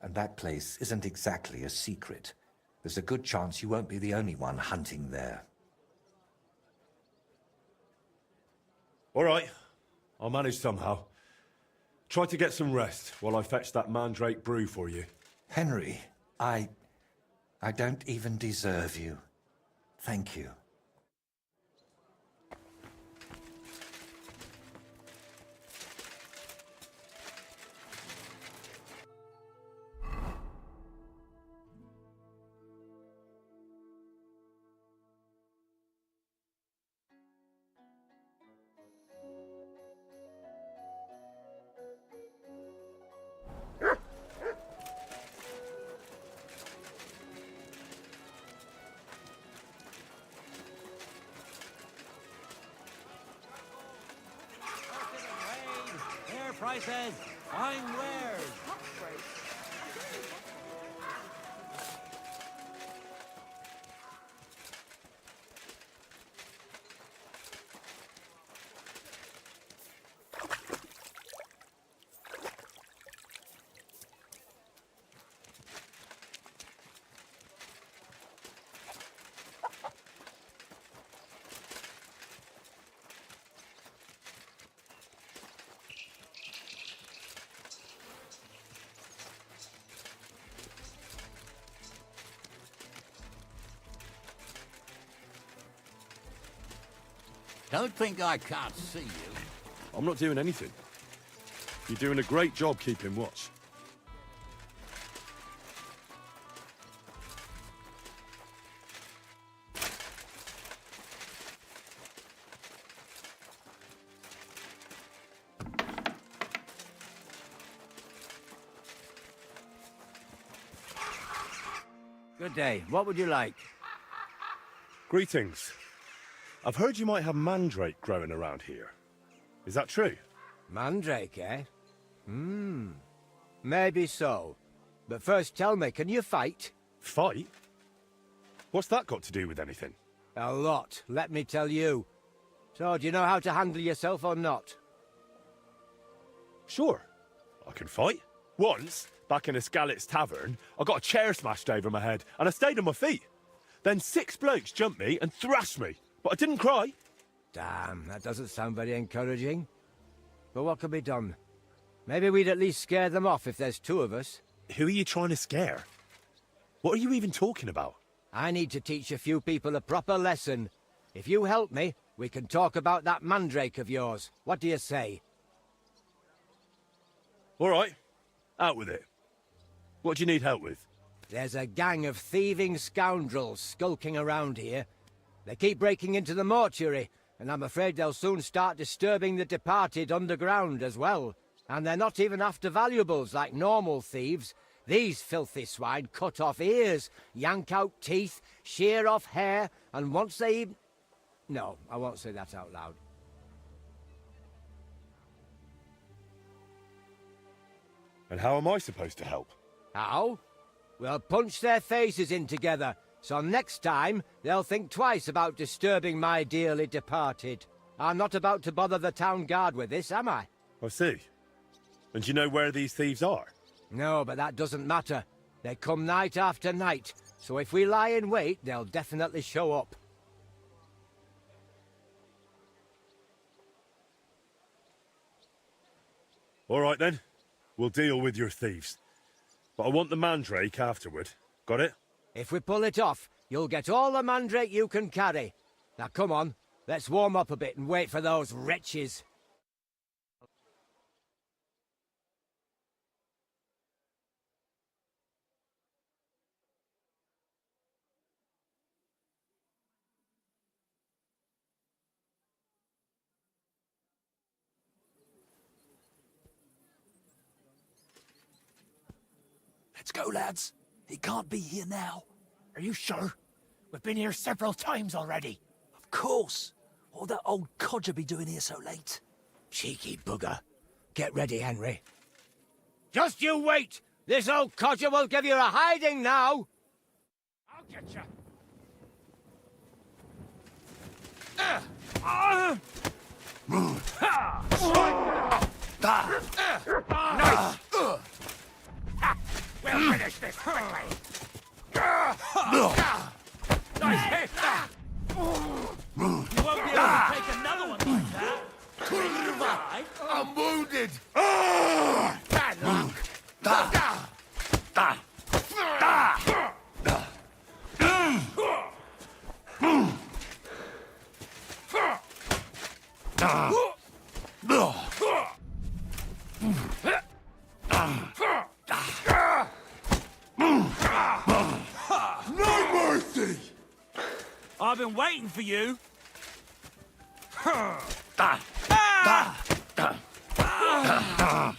L: and that place isn't exactly a secret. There's a good chance you won't be the only one hunting there.
K: All right. I'll manage somehow. Try to get some rest while I fetch that mandrake brew for you.
L: Henry, I don't even deserve you. Thank you.
B: Prices, fine wares.
M: Don't think I can't see you.
K: I'm not doing anything. You're doing a great job keeping watch.
O: Good day. What would you like?
K: Greetings. I've heard you might have mandrake growing around here. Is that true?
O: Mandrake, eh? Maybe so. But first tell me, can you fight?
K: Fight? What's that got to do with anything?
O: A lot, let me tell you. So, do you know how to handle yourself or not?
K: Sure, I can fight. Once, back in a Scalit's tavern, I got a chair smashed over my head, and I stayed on my feet. Then 6 blokes jumped me and thrashed me, but I didn't cry.
O: Damn, that doesn't sound very encouraging. But what can be done? Maybe we'd at least scare them off if there's 2 of us.
K: Who are you trying to scare? What are you even talking about?
O: I need to teach a few people a proper lesson. If you help me, we can talk about that mandrake of yours. What do you say?
K: All right, out with it. What do you need help with?
O: There's a gang of thieving scoundrels skulking around here. They keep breaking into the mortuary, and I'm afraid they'll soon start disturbing the departed underground as well. And they're not even after valuables like normal thieves. These filthy swine cut off ears, yank out teeth, shear off hair, and once they even... No, I won't say that out loud.
K: And how am I supposed to help?
O: How? We'll punch their faces in together, so next time they'll think twice about disturbing my dearly departed. I'm not about to bother the town guard with this, am I?
K: I see. And do you know where these thieves are?
O: No, but that doesn't matter. They come night after night, so if we lie in wait, they'll definitely show up.
K: All right then, we'll deal with your thieves. But I want the mandrake afterward. Got it?
O: If we pull it off, you'll get all the mandrake you can carry. Now come on, let's warm up a bit and wait for those wretches.
B: Let's go, lads. He can't be here now. Are you sure? We've been here several times already. Of course. What'll that old codger be doing here so late?
O: Cheeky bugger. Get ready, Henry. Just you wait! This old codger will give you a hiding now! I'll get you! Nice! We'll finish this quickly! Nice hit!
B: You won't be able to take another one like that.
M: I'm wounded!
B: Bad luck!
M: No mercy!
B: I've been waiting for you.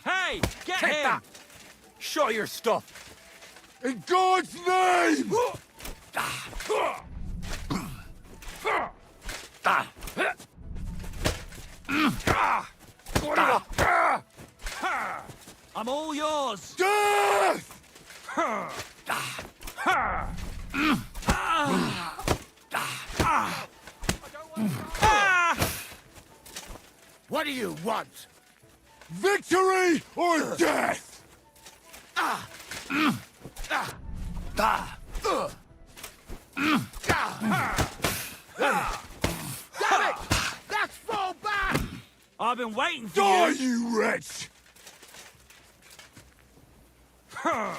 B: Hey, get
M: Take
B: him!
M: that. Show your stuff! In God's name!
B: I'm all yours.
M: Death! What do you want? Victory or death? Damn it! Let's fall back!
B: I've been waiting for
M: Die,
B: you.
M: you wretch!
O: Oh,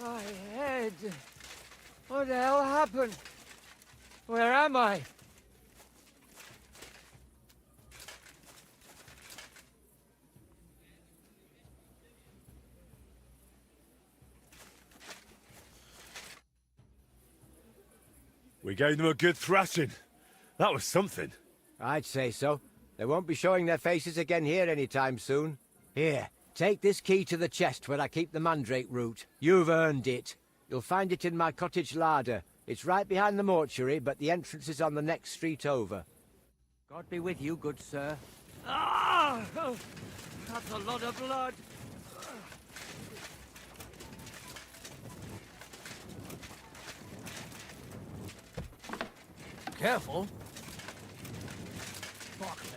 O: my head. What the hell happened? Where am I?
K: We gave them a good thrashing. That was something.
O: I'd say so. They won't be showing their faces again here anytime soon. Here, take this key to the chest where I keep the mandrake root. You've earned it. You'll find it in my cottage larder. It's right behind the mortuary, but the entrance is on the next street over. God be with you, good sir.
B: Ah! That's a lot of blood. Careful. Fuck me.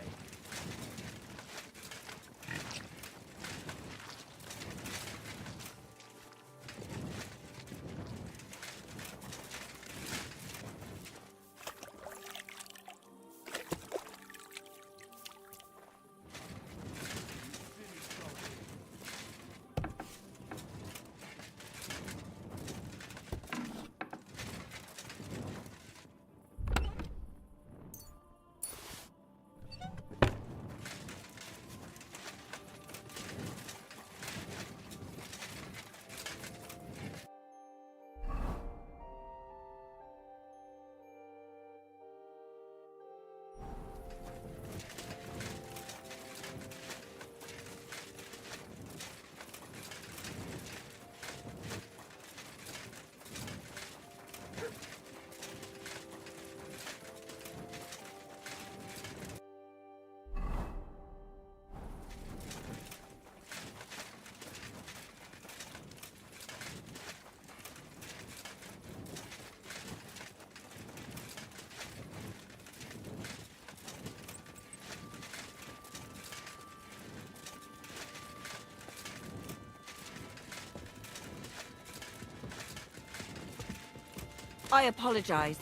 Q: I apologize.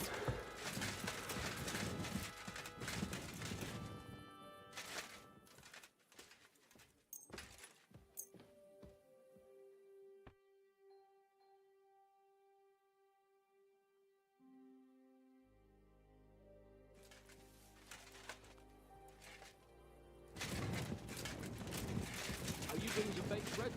P: Are you doing the baked bread?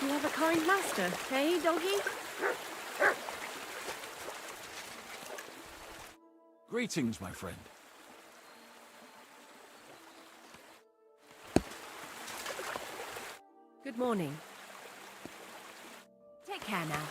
H: You have a kind master, eh, doggy?
B: Greetings, my friend.
H: Good morning.
Q: Take care now.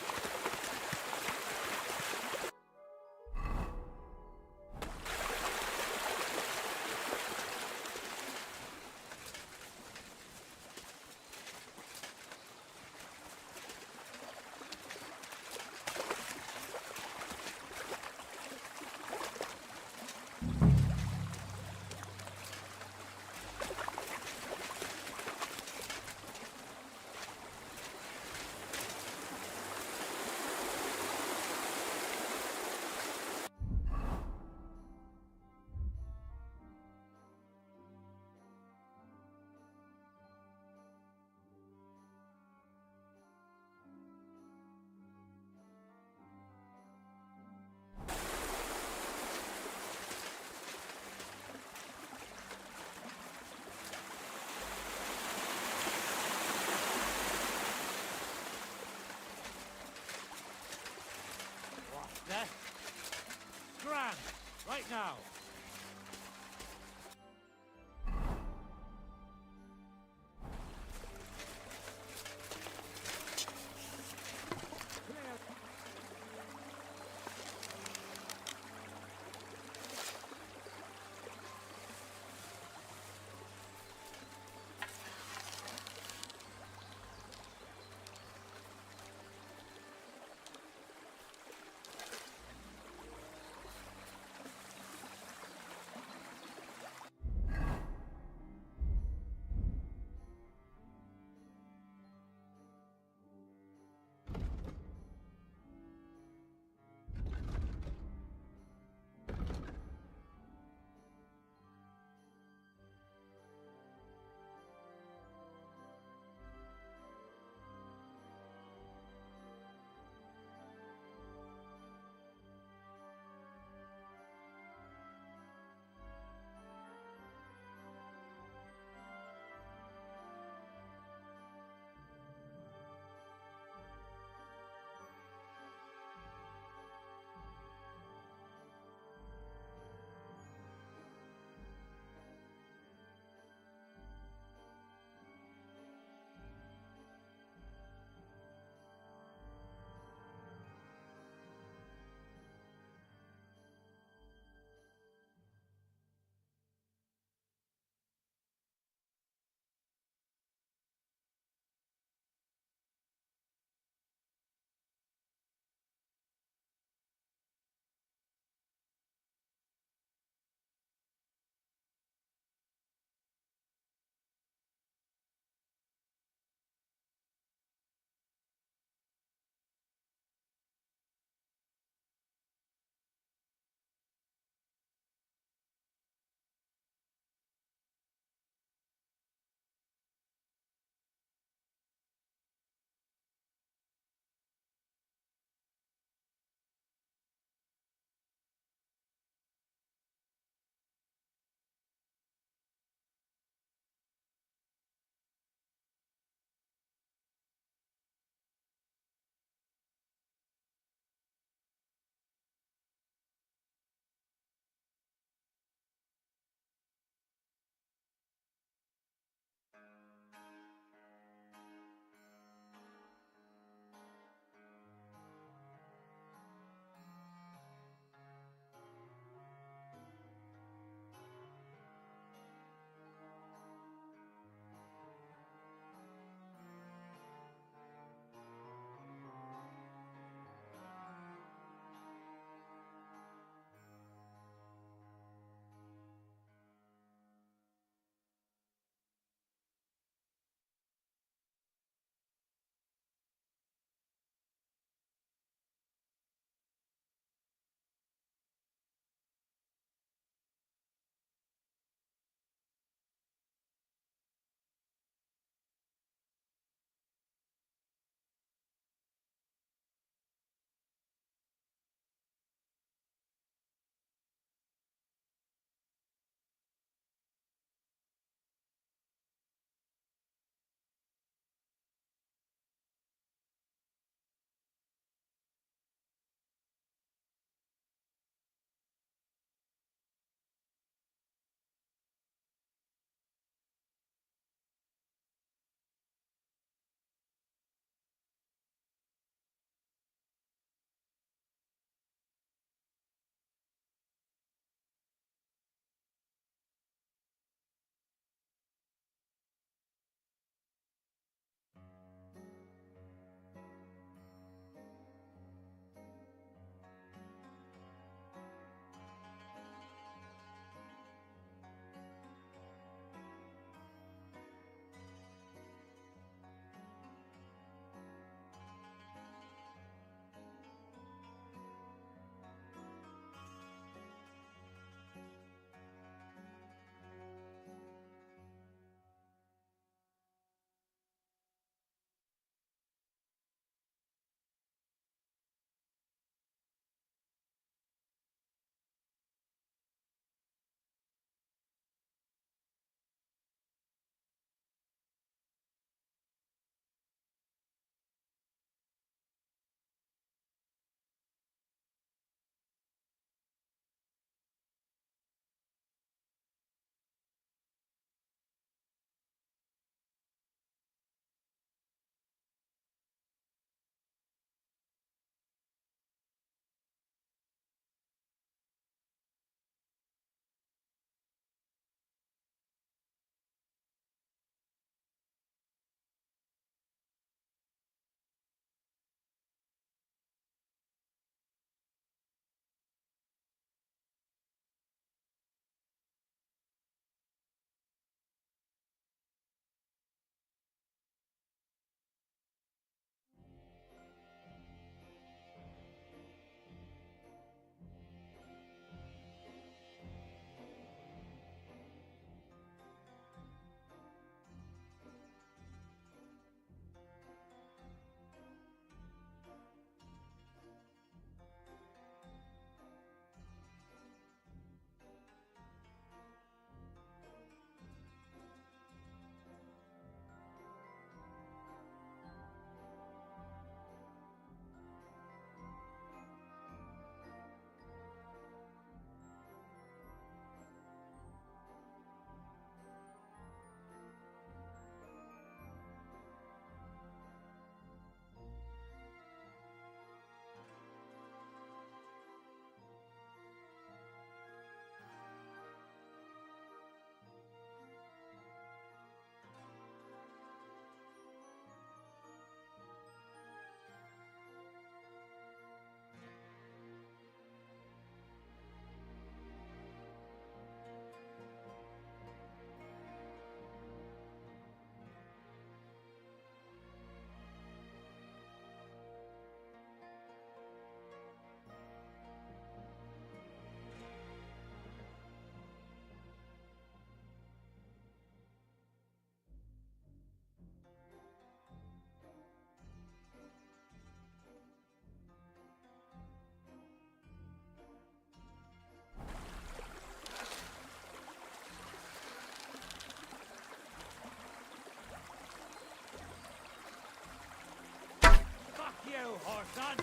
P: son!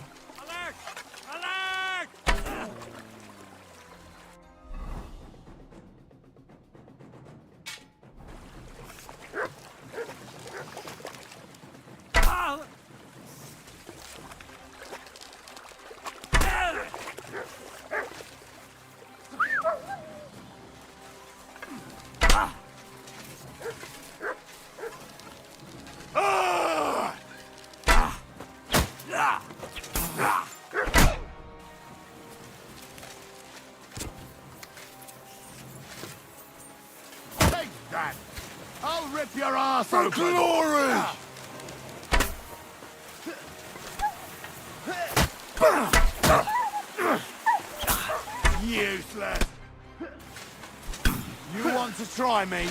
P: Alert! Alert!
A: Take that! I'll rip your ass
I: For
A: open!
I: glory!
A: Useless! You want to try me?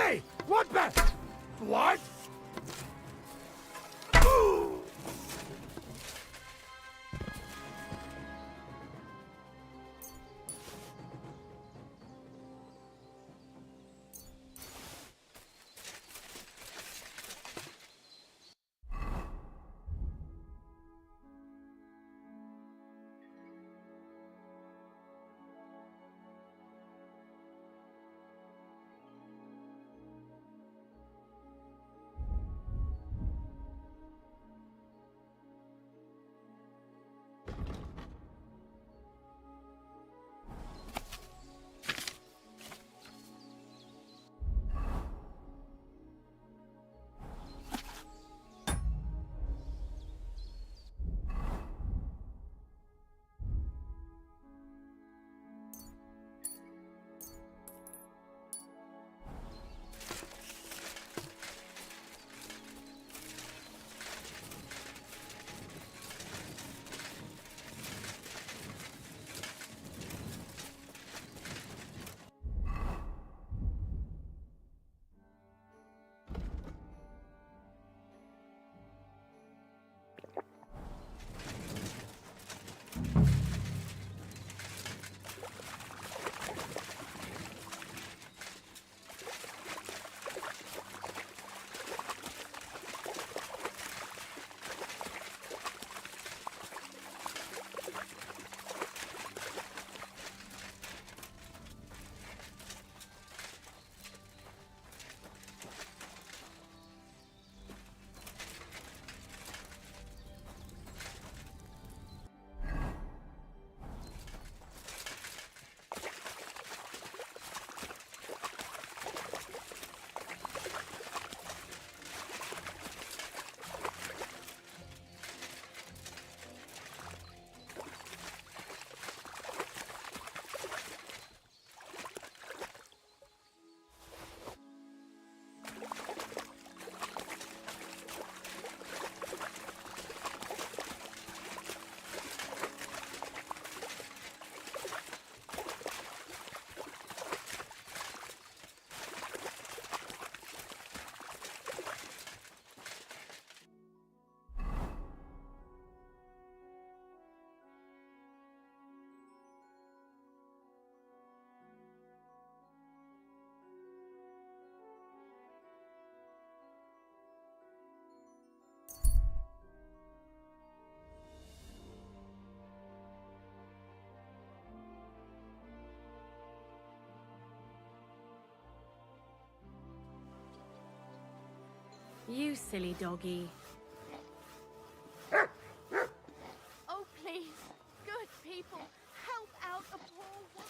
I: Hey! What the? What?
H: You silly doggy.
G: Oh, please. Good people, help out a poor woman.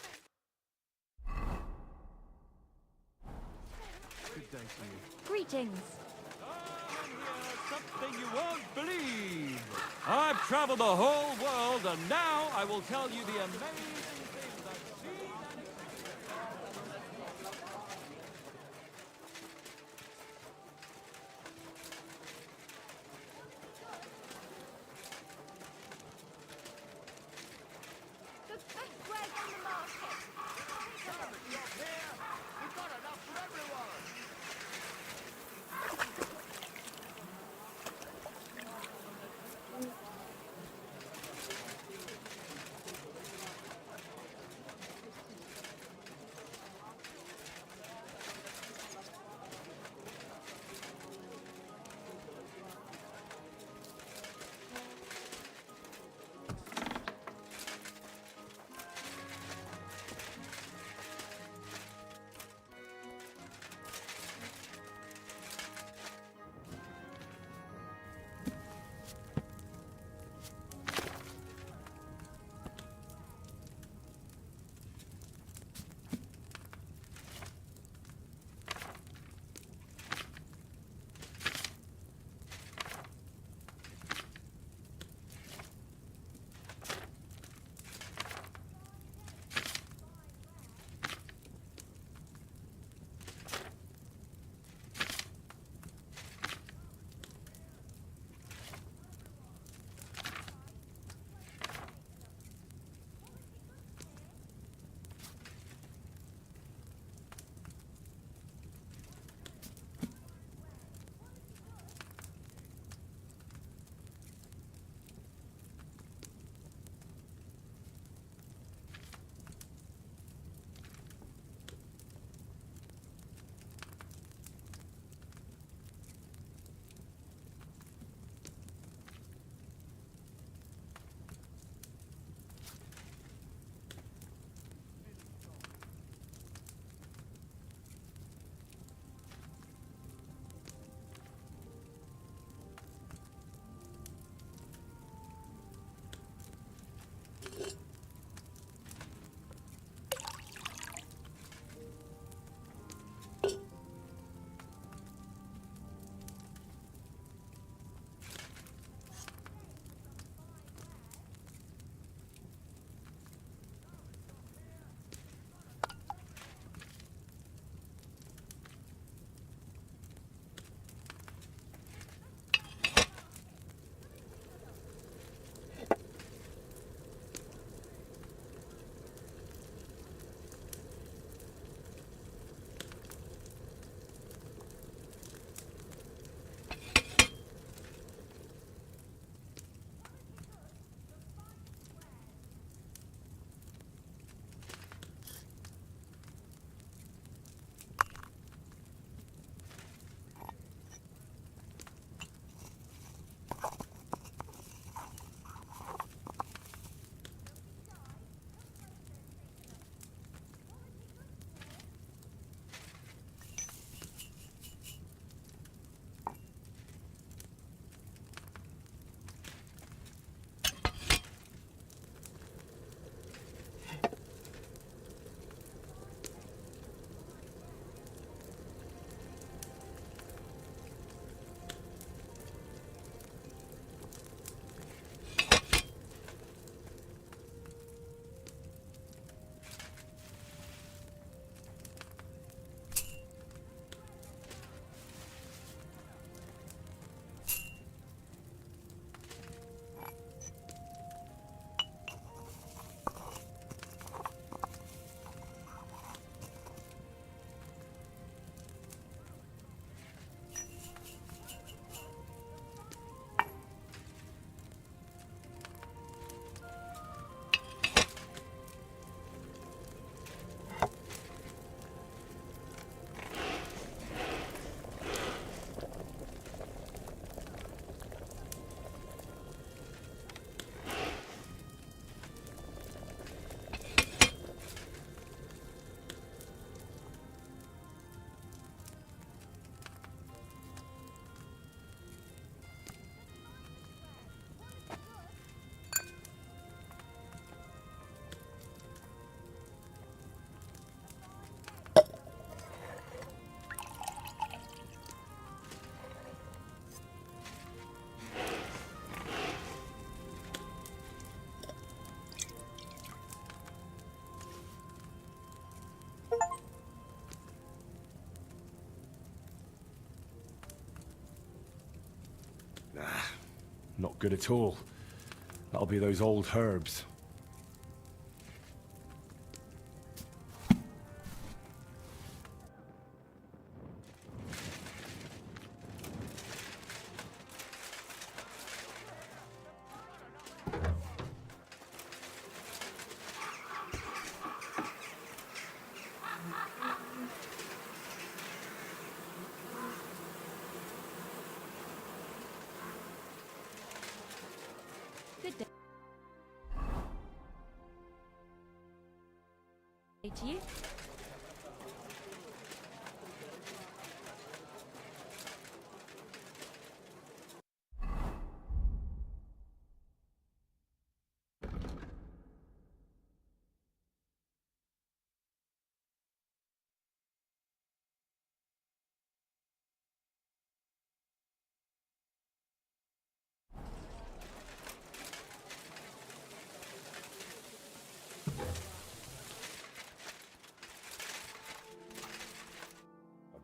A: Good day to you.
G: Greetings.
P: Something you won't believe. I've traveled the whole world, and now I will tell you the amazing things I've seen and
F: The best bread on the market.
A: We've got enough for everyone.
K: Not good at all. That'll be those old herbs.
G: Good day to you.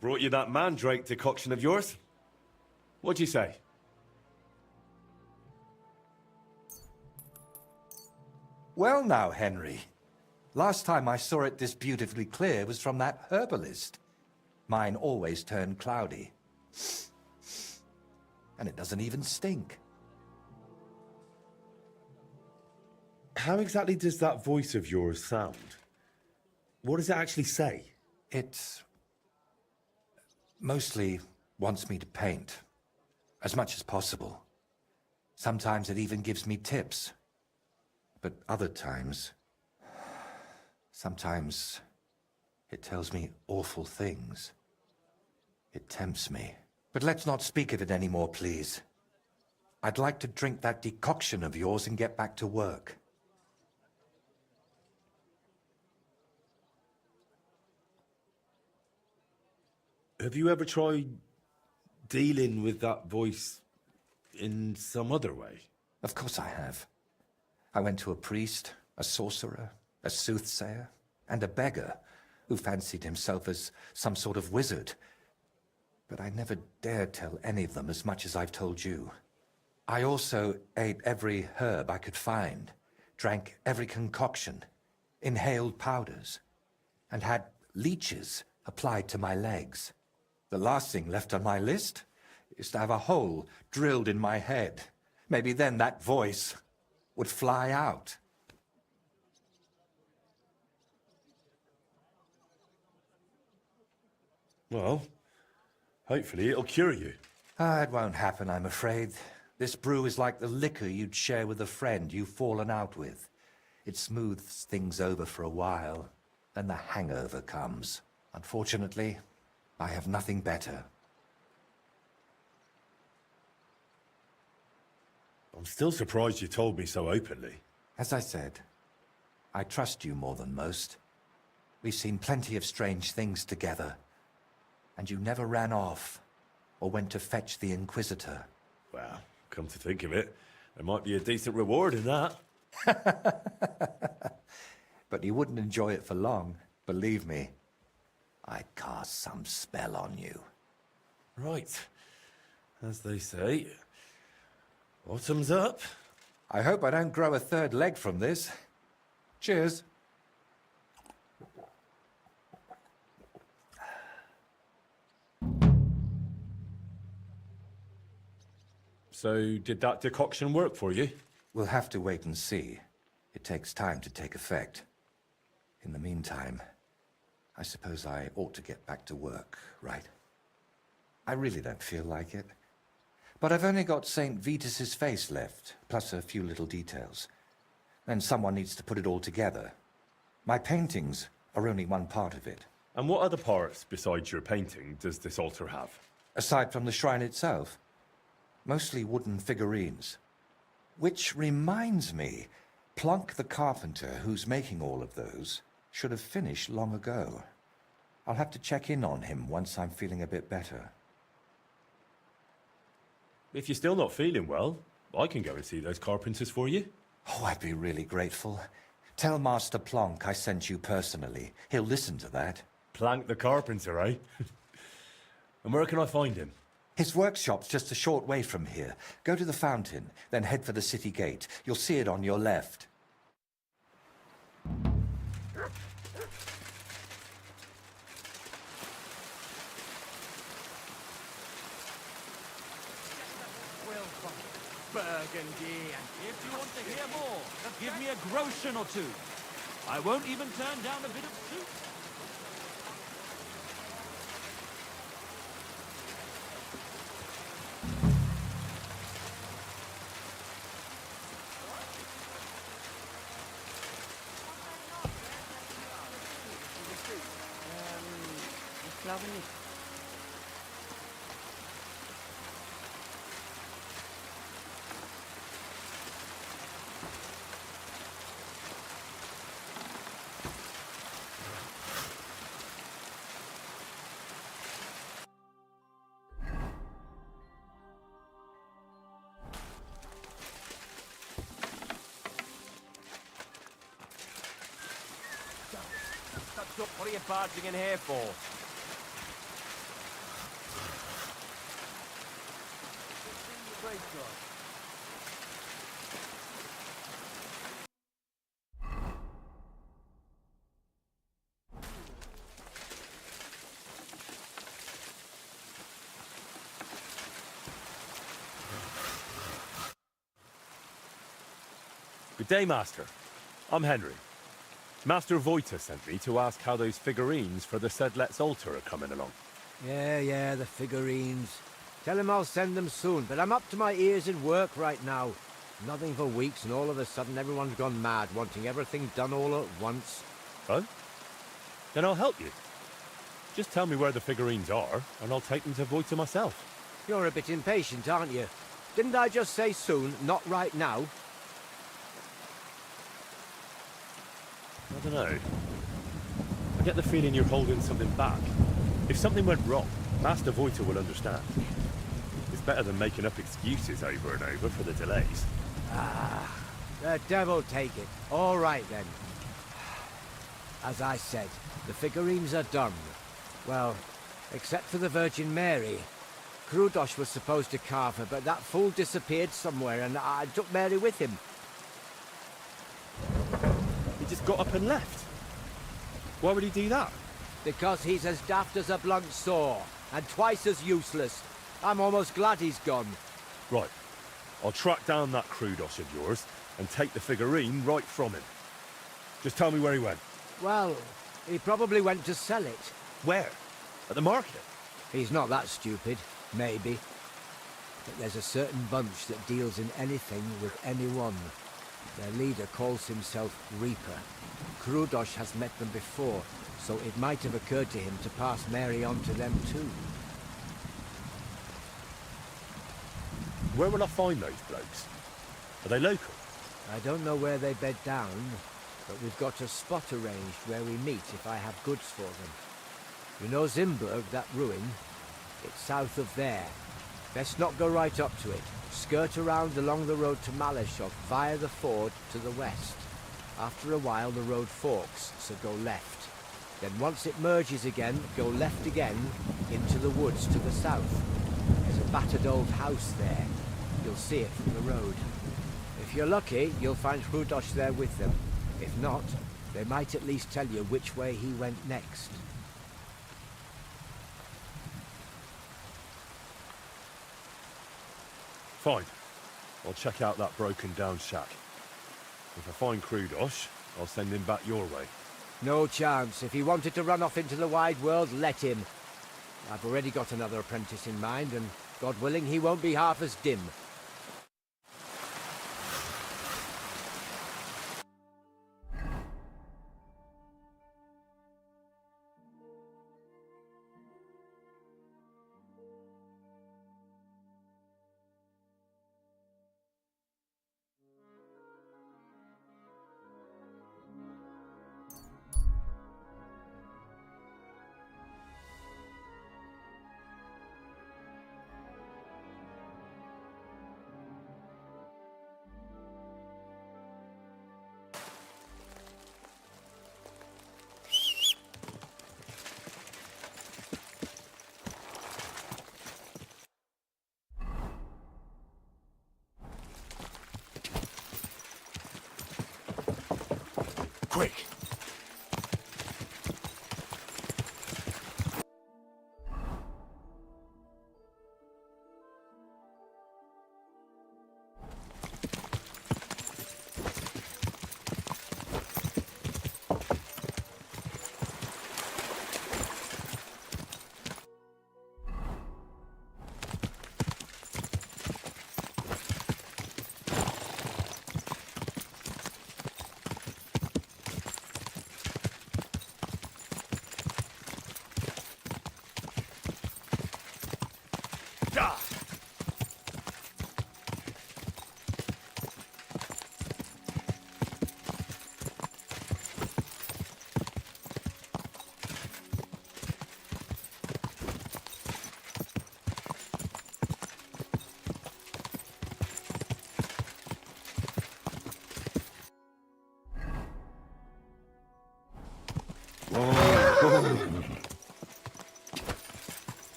K: Brought you that mandrake decoction of yours. What'd you say?
L: Well now, Henry. Last time I saw it this beautifully clear was from that herbalist. Mine always turned cloudy. And it doesn't even stink.
K: How exactly does that voice of yours sound? What does it actually say?
L: It mostly wants me to paint, as much as possible. Sometimes it even gives me tips. But other times, sometimes it tells me awful things. It tempts me. But let's not speak of it anymore, please. I'd like to drink that decoction of yours and get back to work.
K: Have you ever tried dealing with that voice in some other way?
L: Of course I have. I went to a priest, a sorcerer, a soothsayer, and a beggar who fancied himself as some sort of wizard. But I never dared tell any of them as much as I've told you. I also ate every herb I could find, drank every concoction, inhaled powders, and had leeches applied to my legs. The last thing left on my list is to have a hole drilled in my head. Maybe then that voice would fly out.
K: Well, hopefully it'll cure you.
L: It won't happen, I'm afraid. This brew is like the liquor you'd share with a friend you've fallen out with. It smooths things over for a while, then the hangover comes. Unfortunately, I have nothing better.
K: I'm still surprised you told me so openly.
L: As I said, I trust you more than most. We've seen plenty of strange things together. And you never ran off, or went to fetch the Inquisitor.
K: Well, come to think of it, there might be a decent reward in that.
L: But you wouldn't enjoy it for long, believe me. I'd cast some spell on you.
K: Right. As they say, bottoms up.
L: I hope I don't grow a third leg from this. Cheers.
K: So, did that decoction work for you?
L: We'll have to wait and see. It takes time to take effect. In the meantime, I suppose I ought to get back to work, right? I really don't feel like it. But I've only got St. Vitus's face left, plus a few little details. And someone needs to put it all together. My paintings are only one part of it.
K: And what other parts, besides your painting, does this altar have?
L: Aside from the shrine itself, mostly wooden figurines. Which reminds me, Plonk the carpenter, who's making all of those, should have finished long ago. I'll have to check in on him once I'm feeling a bit better.
K: If you're still not feeling well, I can go and see those carpenters for you.
L: Oh, I'd be really grateful. Tell Master Plonk I sent you personally. He'll listen to that.
K: Plank the carpenter, eh? And where can I find him?
L: His workshop's just a short way from here. Go to the fountain, then head for the city gate. You'll see it on your left.
P: Burgundy. If you want to hear more, give me a groschen or two. I won't even turn down a bit of soup.
Q: Ich glaube nicht.
O: What are you barging in here for?
R: Good day, Master. I'm Henry. Master Voita sent me to ask how those figurines for the Sedlet's altar are coming along.
O: Yeah, the figurines. Tell him I'll send them soon, but I'm up to my ears in work right now. Nothing for weeks, and all of a sudden everyone's gone mad, wanting everything done all at once.
R: Oh? Then I'll help you. Just tell me where the figurines are, and I'll take them to Voita myself.
O: You're a bit impatient, aren't you? Didn't I just say soon, not right now?
R: I don't know. I get the feeling you're holding something back. If something went wrong, Master Voita will understand. It's better than making up excuses over and over for the delays.
O: Ah, the devil take it. All right, then. As I said, the figurines are done. Well, except for the Virgin Mary. Krudosh was supposed to carve her, but that fool disappeared somewhere, and I took Mary with him.
R: He just got up and left. Why would he do that?
O: Because he's as daft as a blunt saw, and twice as useless. I'm almost glad he's gone.
R: Right. I'll track down that Krudosh of yours and take the figurine right from him. Just tell me where he went.
O: Well, he probably went to sell it.
R: Where? At the market?
O: He's not that stupid. Maybe. But there's a certain bunch that deals in anything with anyone. Their leader calls himself Reaper. Krudosh has met them before, so it might have occurred to him to pass Mary on to them too.
R: Where will I find those blokes? Are they local?
O: I don't know where they bed down, but we've got a spot arranged where we meet if I have goods for them. You know Zimberg, that ruin? It's south of there. Best not go right up to it. Skirt around along the road to Malashov via the ford to the west. After a while the road forks, so go left. Then once it merges again, go left again into the woods to the south. There's a battered old house there. You'll see it from the road. If you're lucky, you'll find Krudosh there with them. If not, they might at least tell you which way he went next.
R: Fine. I'll check out that broken down shack. If I find Krudosh, I'll send him back your way.
O: No chance. If he wanted to run off into the wide world, let him. I've already got another apprentice in mind, and God willing, he won't be half as dim.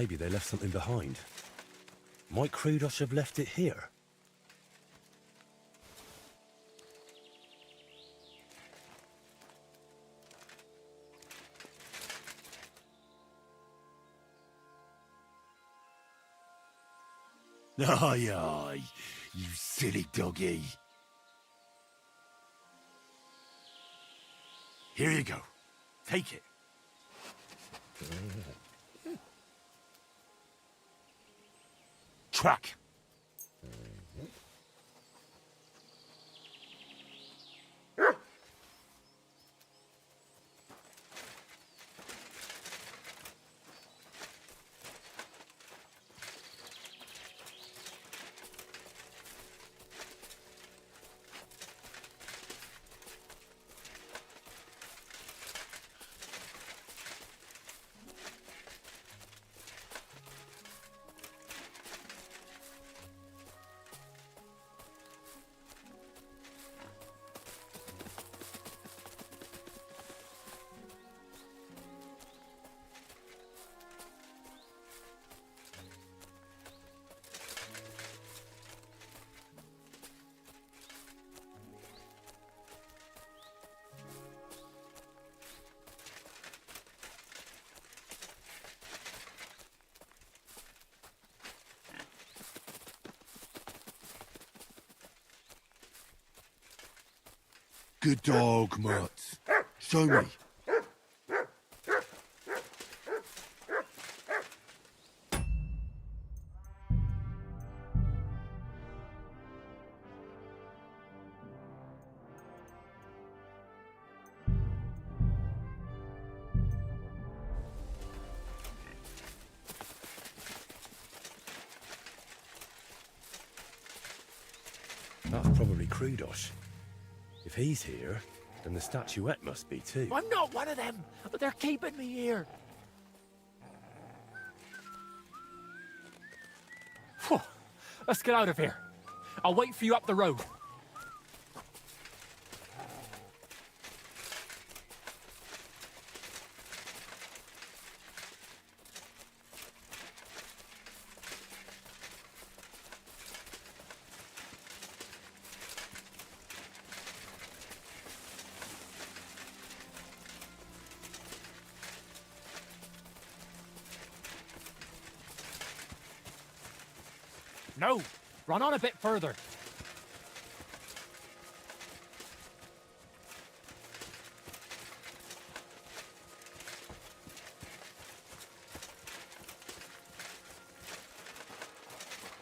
R: maybe they left something behind. Might Krudos have left it here?
A: Aye, aye, you silly doggy. Here you go. Take it. Track. Good dog, Mutt. Show me.
R: That's probably Krudos. If he's here, then the statuette must be too.
B: I'm not one of them, but they're keeping me here. Phew. Let's get out of here. I'll wait for you up the road. No, run on a bit further.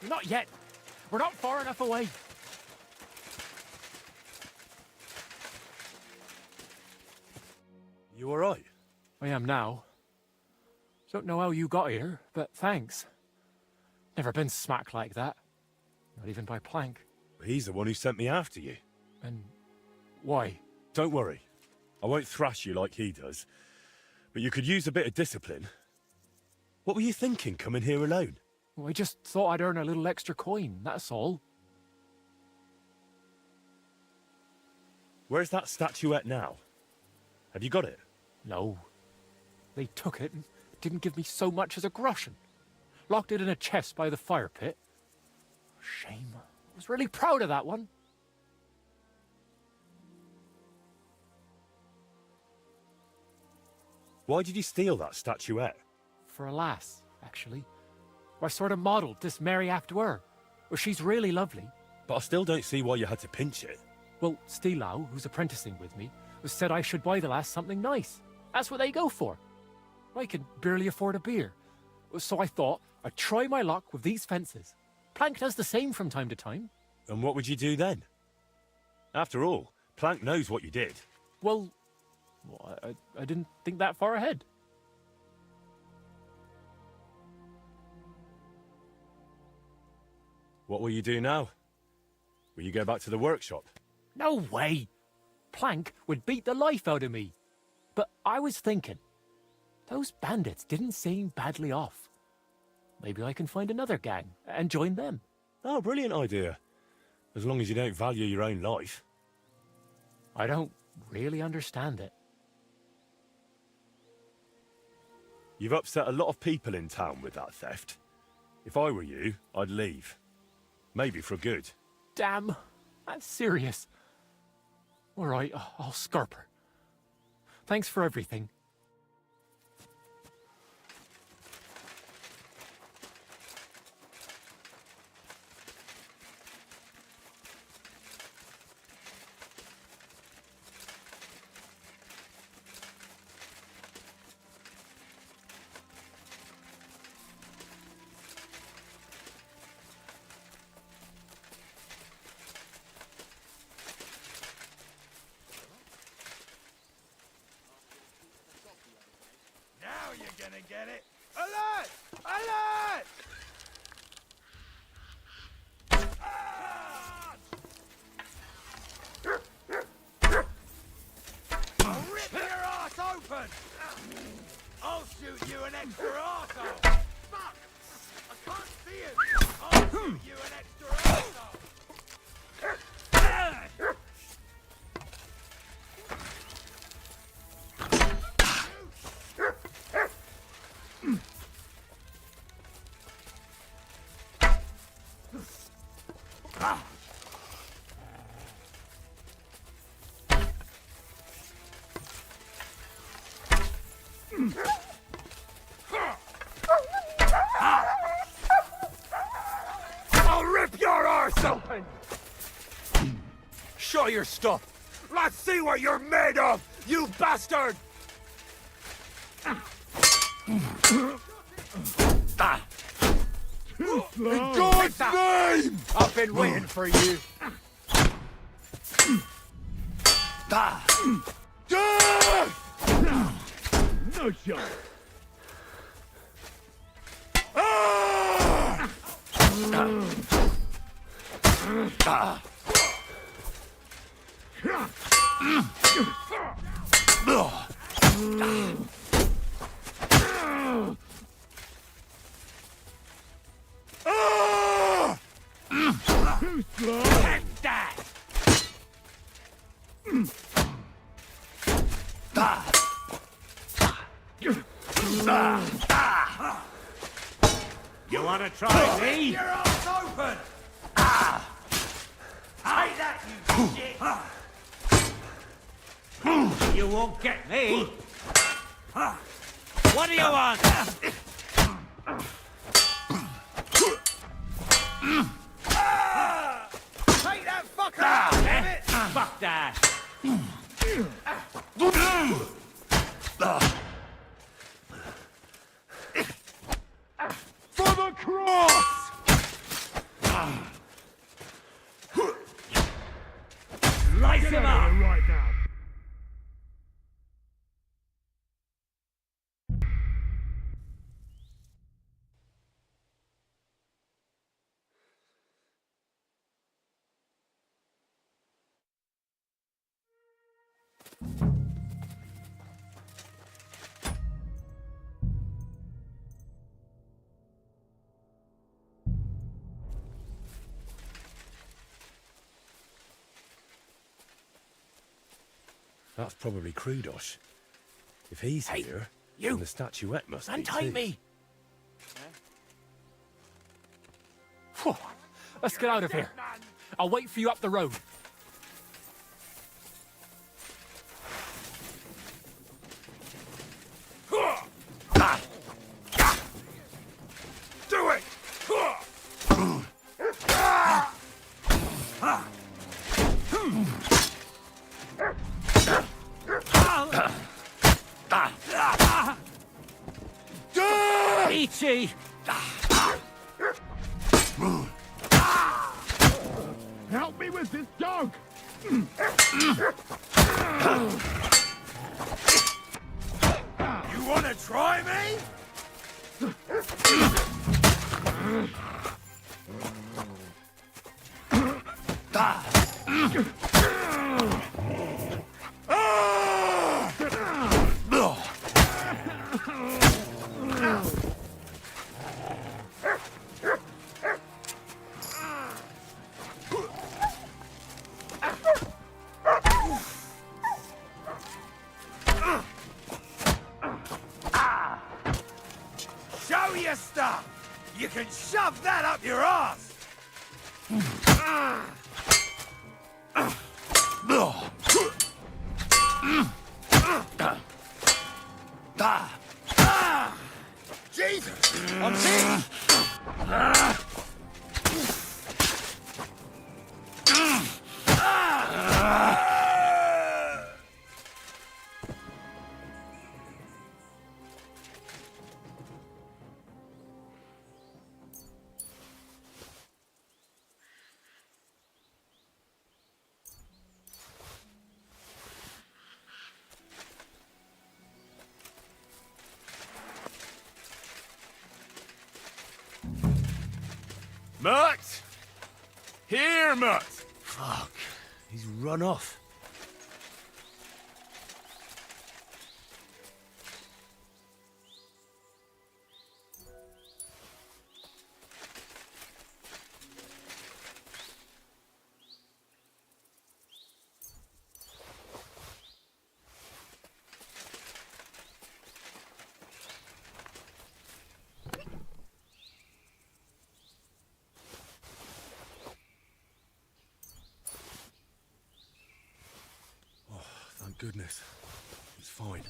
B: Not yet. We're not far enough away.
R: You all right?
B: I am now. Don't know how you got here, but thanks. Never been smacked like that. Not even by Plank.
R: He's the one who sent me after you.
B: And why?
R: Don't worry. I won't thrash you like he does. But you could use a bit of discipline. What were you thinking, coming here alone?
B: Well, I just thought I'd earn a little extra coin, that's all.
R: Where's that statuette now? Have you got it?
B: No. They took it and didn't give me so much as a groschen. Locked it in a chest by the fire pit. Shame. I was really proud of that one.
R: Why did you steal that statuette?
B: For a lass, actually. I sort of modelled this Mary after her. Well, she's really lovely.
R: But I still don't see why you had to pinch it.
B: Well, Stilau, who's apprenticing with me, said I should buy the lass something nice. That's what they go for. I could barely afford a beer. So I thought I'd try my luck with these fences. Plank does the same from time to time.
R: And what would you do then? After all, Plank knows what you did.
B: Well, I didn't think that far ahead.
R: What will you do now? Will you go back to the workshop?
B: No way! Plank would beat the life out of me. But I was thinking, those bandits didn't seem badly off. Maybe I can find another gang and join them.
R: Oh, brilliant idea. As long as you don't value your own life.
B: I don't really understand it.
R: You've upset a lot of people in town with that theft. If I were you, I'd leave. Maybe for good.
B: Damn, that's serious. All right, I'll scarp her. Thanks for everything.
A: Now you're gonna get it. Alert! Alert! I'll rip your ass open! I'll shoot you an extra arsehole! Fuck! I can't see it! I'll shoot you an extra arsehole!
I: I'll rip your arse open! Show your stuff! Let's see what you're made of, you bastard!
A: In God's name!
O: I've been waiting for you.
A: No shot! Too slow!
I: Take that!
C: You wanna try me?
J: Your arms open!
C: Take that, you shit! You won't get me! What do you want?
J: Take that fucker! Damn it!
C: Fuck that!
A: For the cross!
C: Slice him up!
A: Right now.
R: That's probably Krudosh. If he's here, then the statuette must be
B: Untie
R: too.
B: me! Phew. Let's get out of here. I'll wait for you up the road.
I: Do it!
J: Peachy!
A: Help me with this dog!
I: You wanna try me?
A: You can shove that up your ass! Jesus! I'm sick!
K: Mutt! Here, Mutt!
E: Fuck. He's run off.
R: Thank goodness. It's fine.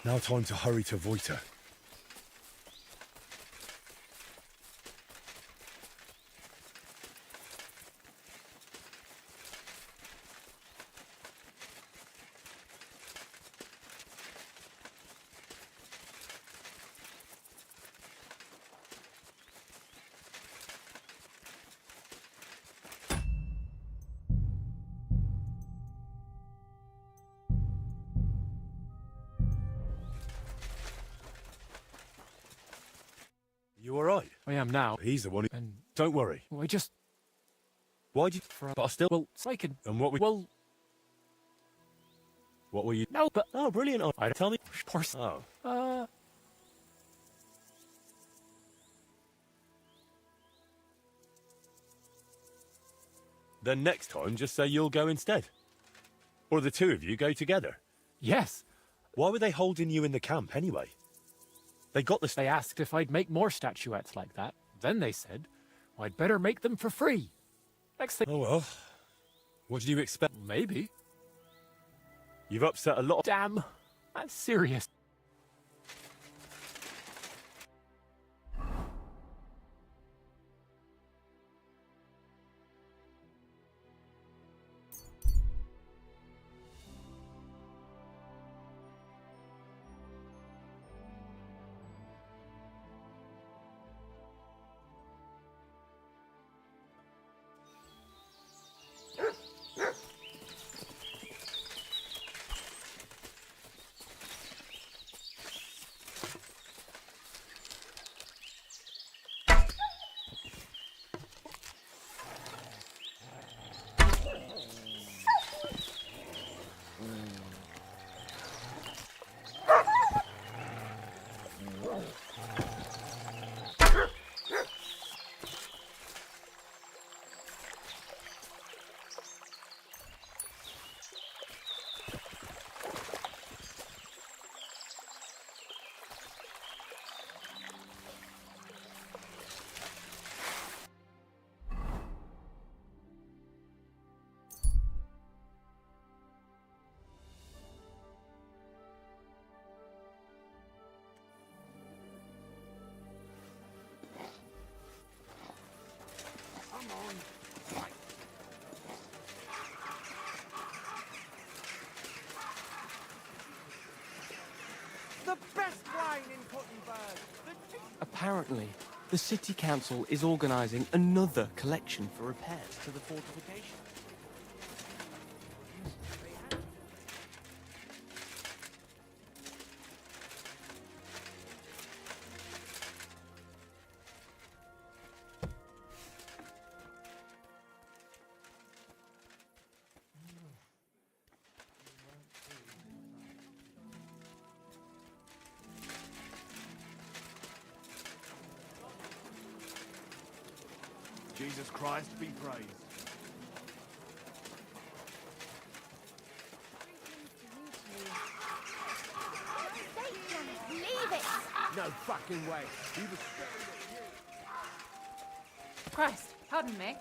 R: Now time to hurry to Voita. You alright?
B: I am now.
R: He's the one who...
B: And
R: don't worry.
B: well, I just...
R: Why'd you... But I still...
B: Well, so I could...
R: And what we...
B: Well...
R: What were you...
B: No, but...
R: Oh, brilliant. I tell me...
B: Of course.
R: Oh. Then next time, just say you'll go instead. Or the two of you go together.
B: Yes.
R: Why were they holding you in the camp anyway? They got the...
B: They asked if I'd make more statuettes like that. Then they said, I'd better make them for free. Next thing...
R: Oh well. What did you expect?
B: Maybe.
R: You've upset a lot of...
B: Damn. That's serious.
A: The best wine in Puttenberg!
S: Apparently, the city council is organising another collection for repairs to the fortification.
A: Jesus Christ be praised.
F: Leave it!
A: No fucking
J: fucking way. He was staring at you.
F: Christ, pardon me.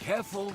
M: Careful.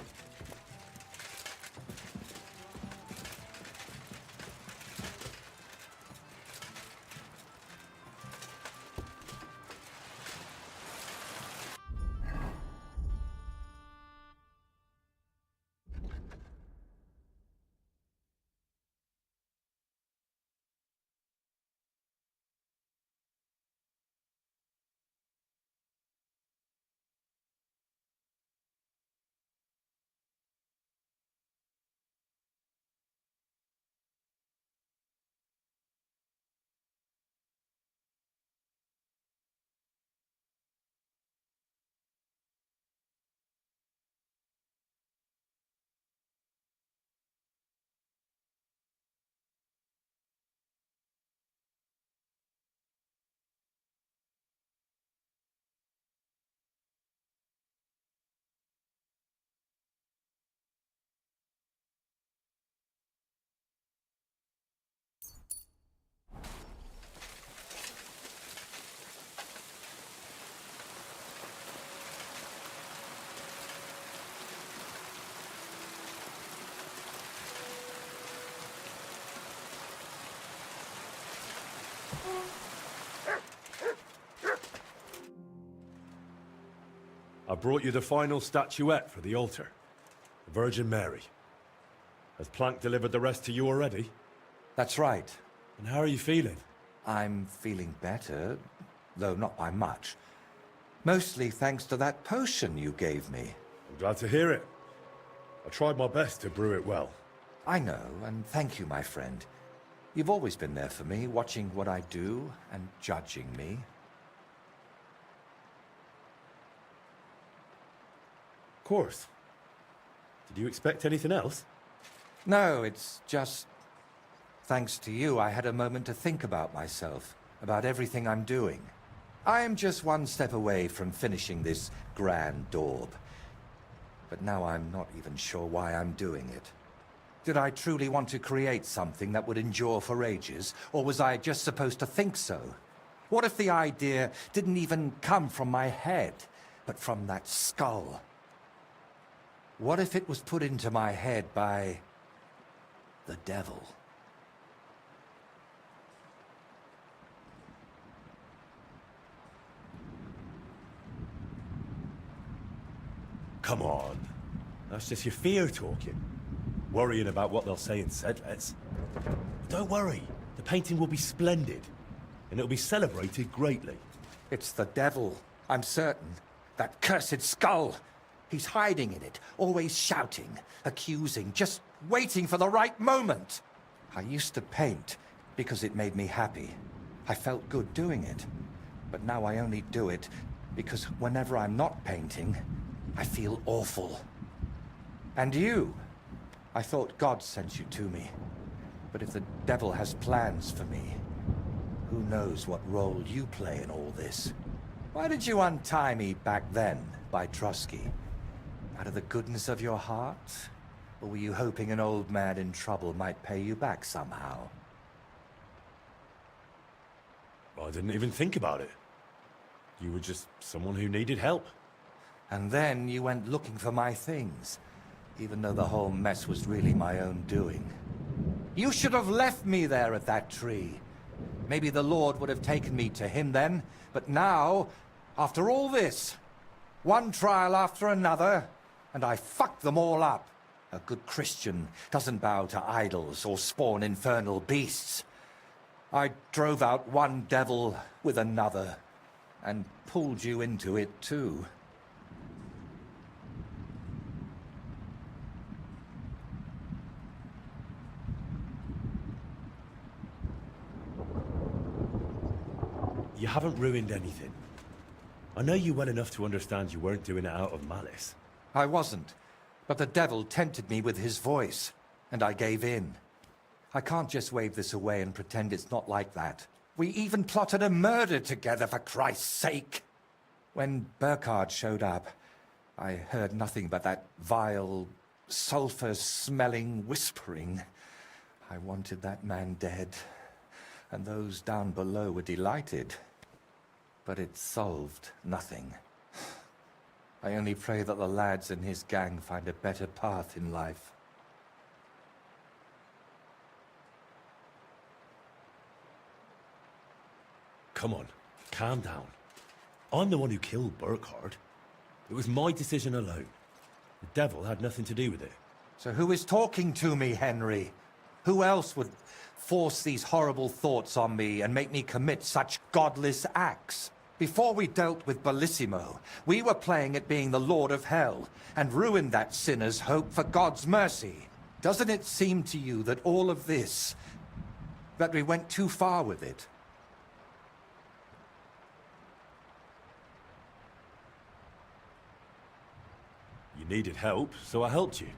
R: I brought you the final statuette for the altar. The Virgin Mary. Has Plank delivered the rest to you already?
L: That's right.
R: And how are you feeling?
L: I'm feeling better, though not by much. Mostly thanks to that potion you gave me.
R: I'm glad to hear it. I tried my best to brew it well.
L: I know, and thank you, my friend. You've always been there for me, watching what I do and judging me.
R: Of course. Did you expect anything else?
L: No, it's just... Thanks to you, I had a moment to think about myself, about everything I'm doing. I am just one step away from finishing this grand daub. But now I'm not even sure why I'm doing it. Did I truly want to create something that would endure for ages, or was I just supposed to think so? What if the idea didn't even come from my head, but from that skull? What if it was put into my head by the devil?
R: Come on. That's just your fear talking. Worrying about what they'll say in Sedlets. Don't worry. The painting will be splendid. And it'll be celebrated greatly.
L: It's the devil, I'm certain. That cursed skull. He's hiding in it, always shouting, accusing, just waiting for the right moment. I used to paint because it made me happy. I felt good doing it. But now I only do it because whenever I'm not painting, I feel awful. And you? I thought God sent you to me. But if the devil has plans for me, who knows what role you play in all this? Why did you untie me back then by Trusky? Out of the goodness of your heart? Or were you hoping an old man in trouble might pay you back somehow?
R: I didn't even think about it. You were just someone who needed help.
L: And then you went looking for my things, even though the whole mess was really my own doing. You should have left me there at that tree. Maybe the Lord would have taken me to him then, but now, after all this, one trial after another, and I fucked them all up. A good Christian doesn't bow to idols or spawn infernal beasts. I drove out one devil with another, and pulled you into it too.
R: You haven't ruined anything. I know you well enough to understand you weren't doing it out of malice.
L: I wasn't, but the devil tempted me with his voice, and I gave in. I can't just wave this away and pretend it's not like that. We even plotted a murder together, for Christ's sake! When Burkhard showed up, I heard nothing but that vile, sulphur-smelling whispering. I wanted that man dead, and those down below were delighted. But it solved nothing. I only pray that the lads in his gang find a better path in life.
R: Come on, calm down. I'm the one who killed Burkhard. It was my decision alone. The devil had nothing to do with it.
L: So who is talking to me, Henry? Who else would force these horrible thoughts on me and make me commit such godless acts? Before we dealt with Bellissimo, we were playing at being the Lord of Hell and ruined that sinner's hope for God's mercy. Doesn't it seem to you that all of this, that we went too far with it?
R: You needed help, so I helped you.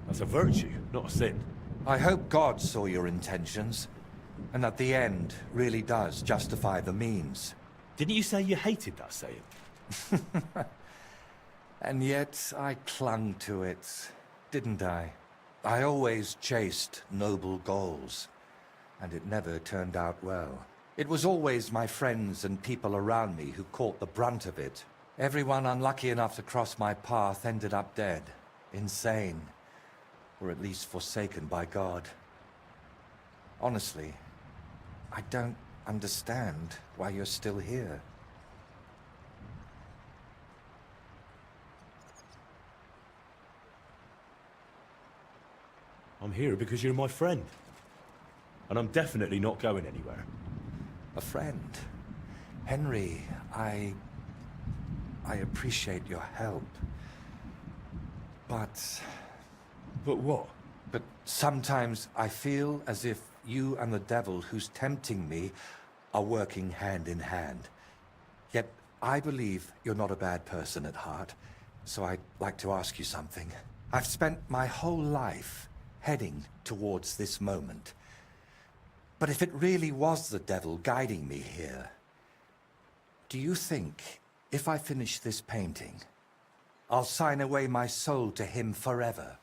R: That's a virtue, not a sin.
L: I hope God saw your intentions, and that the end really does justify the means.
R: Didn't you say you hated that saying?
L: And yet I clung to it, didn't I? I always chased noble goals, and it never turned out well. It was always my friends and people around me who caught the brunt of it. Everyone unlucky enough to cross my path ended up dead, insane, or at least forsaken by God. Honestly, I don't understand why you're still here.
R: I'm here because you're my friend. And I'm definitely not going anywhere.
L: A friend? Henry, I appreciate your help. But
R: what?
L: But sometimes I feel as if you and the devil who's tempting me are working hand in hand. Yet I believe you're not a bad person at heart, so I'd like to ask you something. I've spent my whole life heading towards this moment. But if it really was the devil guiding me here, do you think if I finish this painting, I'll sign away my soul to him forever?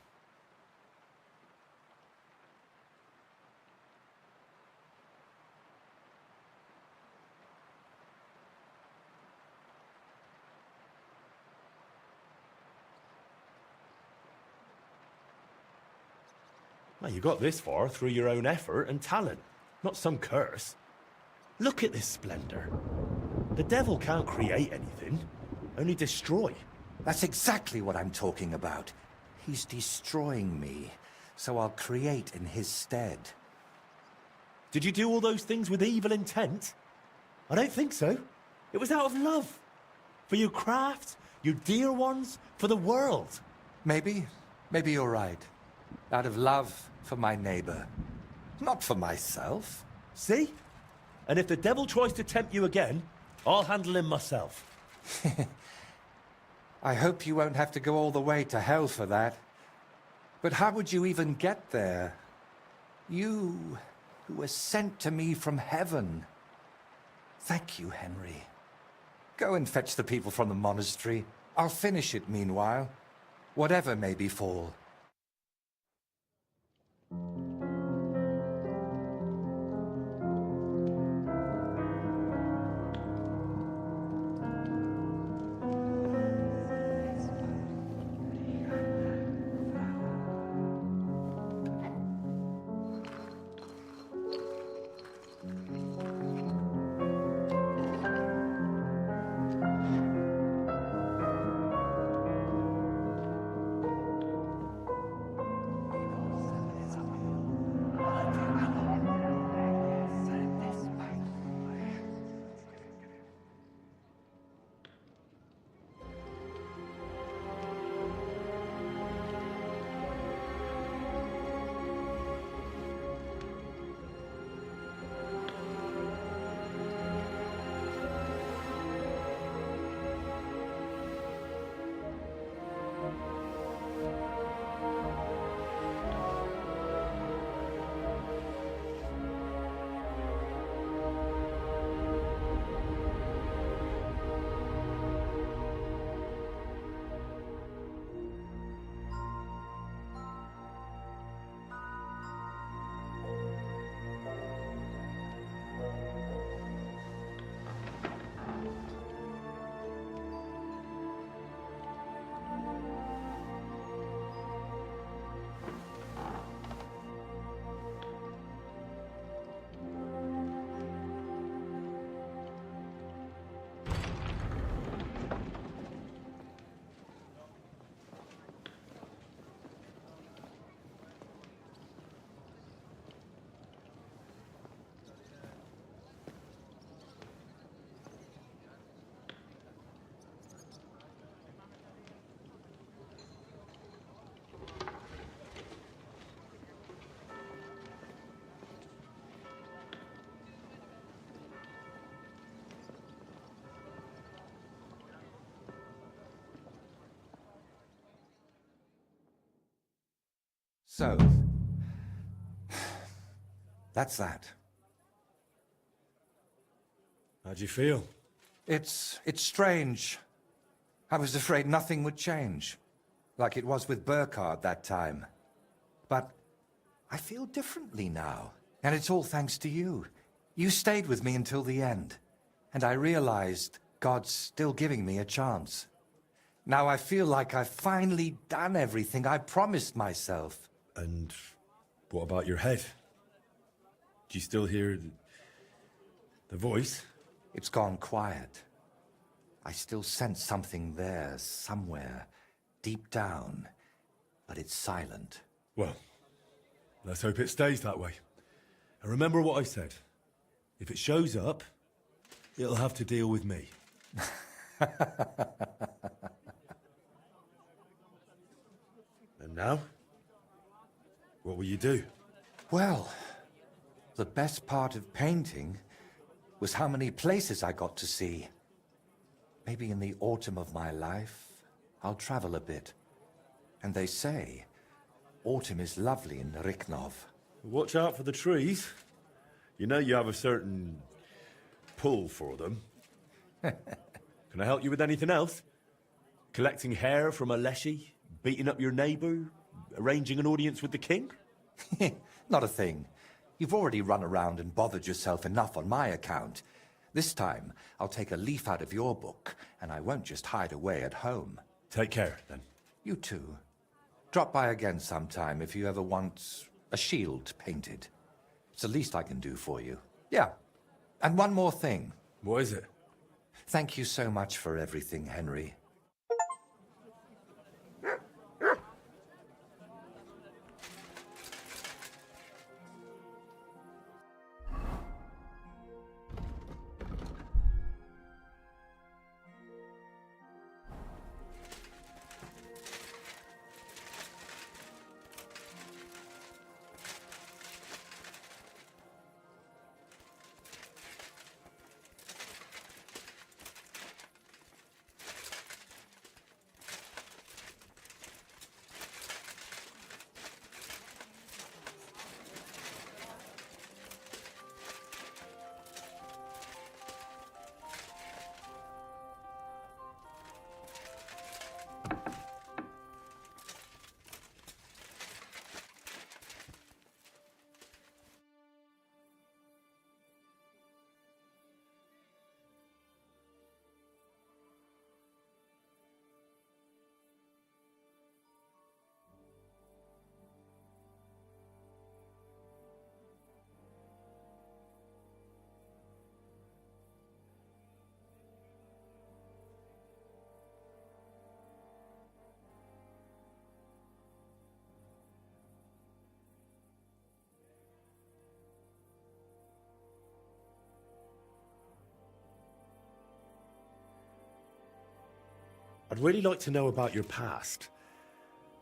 R: Well, you got this far through your own effort and talent, not some curse. Look at this splendor. The devil can't create anything, only destroy.
L: That's exactly what I'm talking about. He's destroying me, so I'll create in his stead.
R: Did you do all those things with evil intent? I don't think so. It was out of love. For your craft, your dear ones, for the world.
L: Maybe you're right. Out of love for my neighbor, not for myself.
R: See? And if the devil tries to tempt you again, I'll handle him myself.
L: I hope you won't have to go all the way to hell for that. But how would you even get there? You, who were sent to me from heaven. Thank you, Henry. Go and fetch the people from the monastery. I'll finish it meanwhile, whatever may befall. So, that's that.
R: How'd you feel?
L: It's strange. I was afraid nothing would change, like it was with Burkhard that time. But I feel differently now, and it's all thanks to you. You stayed with me until the end, and I realized God's still giving me a chance. Now I feel like I've finally done everything I promised myself.
R: And what about your head? Do you still hear the voice?
L: It's gone quiet. I still sense something there, somewhere, deep down, but it's silent.
R: Well, let's hope it stays that way. And remember what I said. If it shows up, it'll have to deal with me. And now? What will you do?
L: Well, the best part of painting was how many places I got to see. Maybe in the autumn of my life, I'll travel a bit. And they say autumn is lovely in Riknov.
R: Watch out for the trees. You know you have a certain pull for them. Can I help you with anything else? Collecting hair from a leshy? Beating up your neighbour? Arranging an audience with the king?
L: Not a thing. You've already run around and bothered yourself enough on my account. This time, I'll take a leaf out of your book, and I won't just hide away at home.
R: Take care, then.
L: You too. Drop by again sometime if you ever want a shield painted. It's the least I can do for you. Yeah. And one more thing.
R: What is it?
L: Thank you so much for everything, Henry.
R: I'd really like to know about your past.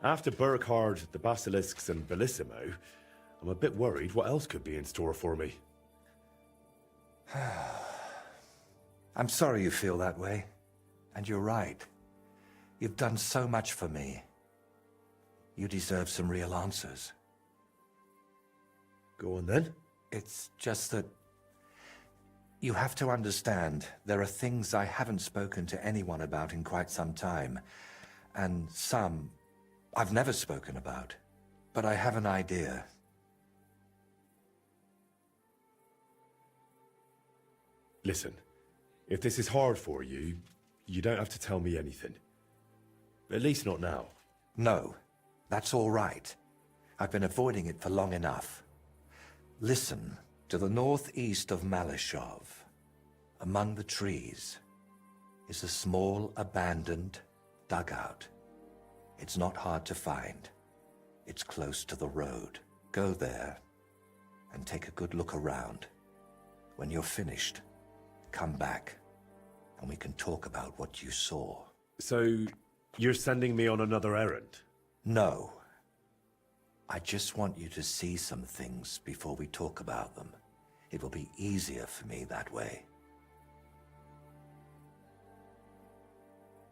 R: After Burkhard, the Basilisks, and Bellissimo, I'm a bit worried what else could be in store for me.
L: I'm sorry you feel that way. And you're right. You've done so much for me. You deserve some real answers.
R: Go on then.
L: It's just that you have to understand, there are things I haven't spoken to anyone about in quite some time, and some I've never spoken about. But I have an idea.
R: Listen, if this is hard for you, you don't have to tell me anything. At least not now.
L: No, that's all right. I've been avoiding it for long enough. Listen, to the northeast of Malishov, among the trees, is a small abandoned dugout. It's not hard to find. It's close to the road. Go there and take a good look around. When you're finished, come back and we can talk about what you saw.
R: So, you're sending me on another errand?
L: No. I just want you to see some things before we talk about them. It will be easier for me that way.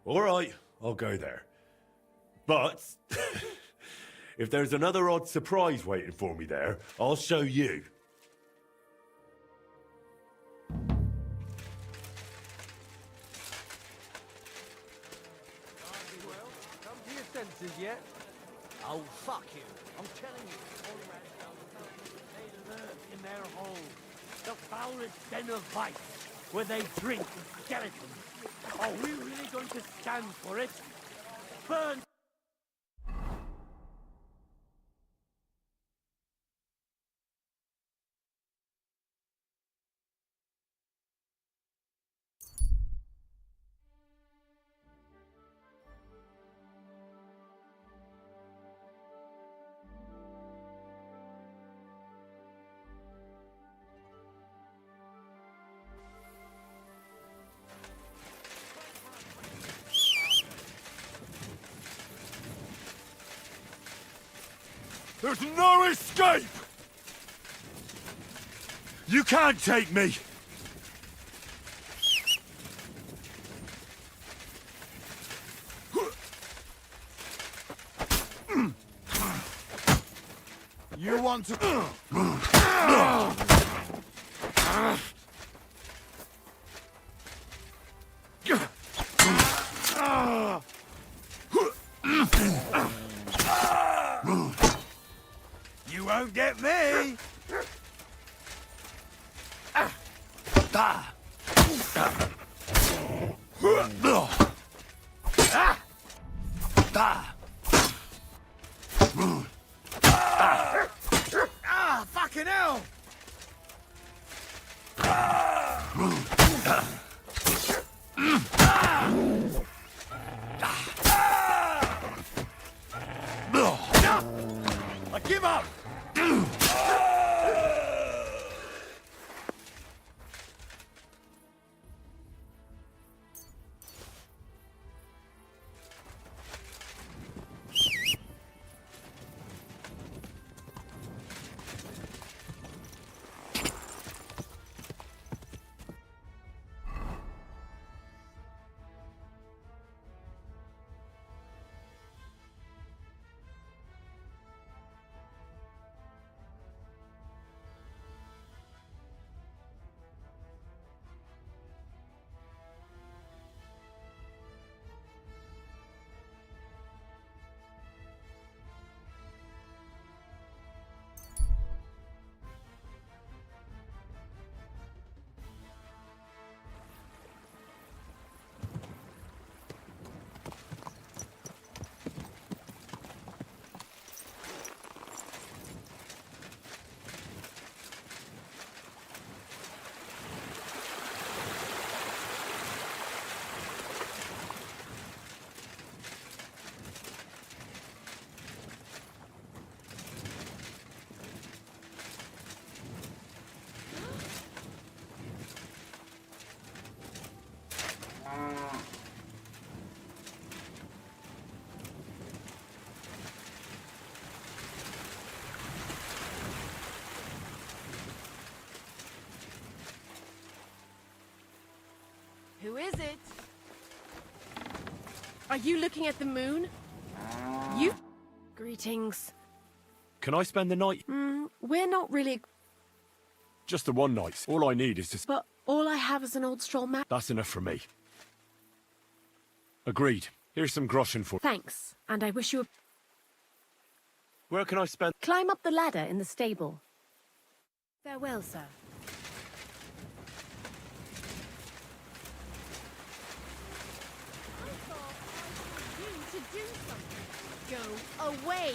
R: All right, I'll go there. But if there's another odd surprise waiting for me there, I'll show you.
A: Come to your senses yet? Oh, fuck you. I'm telling you. They lurk in their hole. The foulest den of vice, where they drink with skeletons. Are we really going to stand for it? Burn!
I: There's no escape! You can't take me!
A: You want to... You won't get me! Fucking hell! I give up!
H: Who is it? Are you looking at the moon? You... Greetings.
R: Can I spend the night?
H: We're not really...
R: Just the one night. All I need is to...
H: But all I have is an old straw mat.
R: That's enough for me. Agreed. Here's some groschen for...
H: Thanks, and I wish you a...
R: Where can I spend...
H: Climb up the ladder in the stable. Farewell, sir. Go away!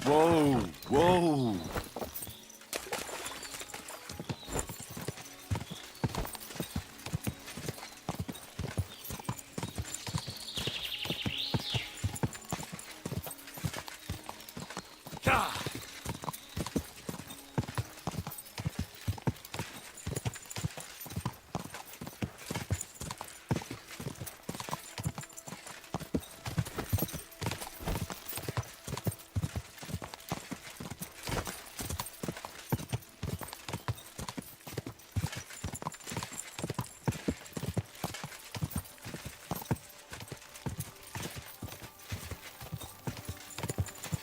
P: Whoa, whoa.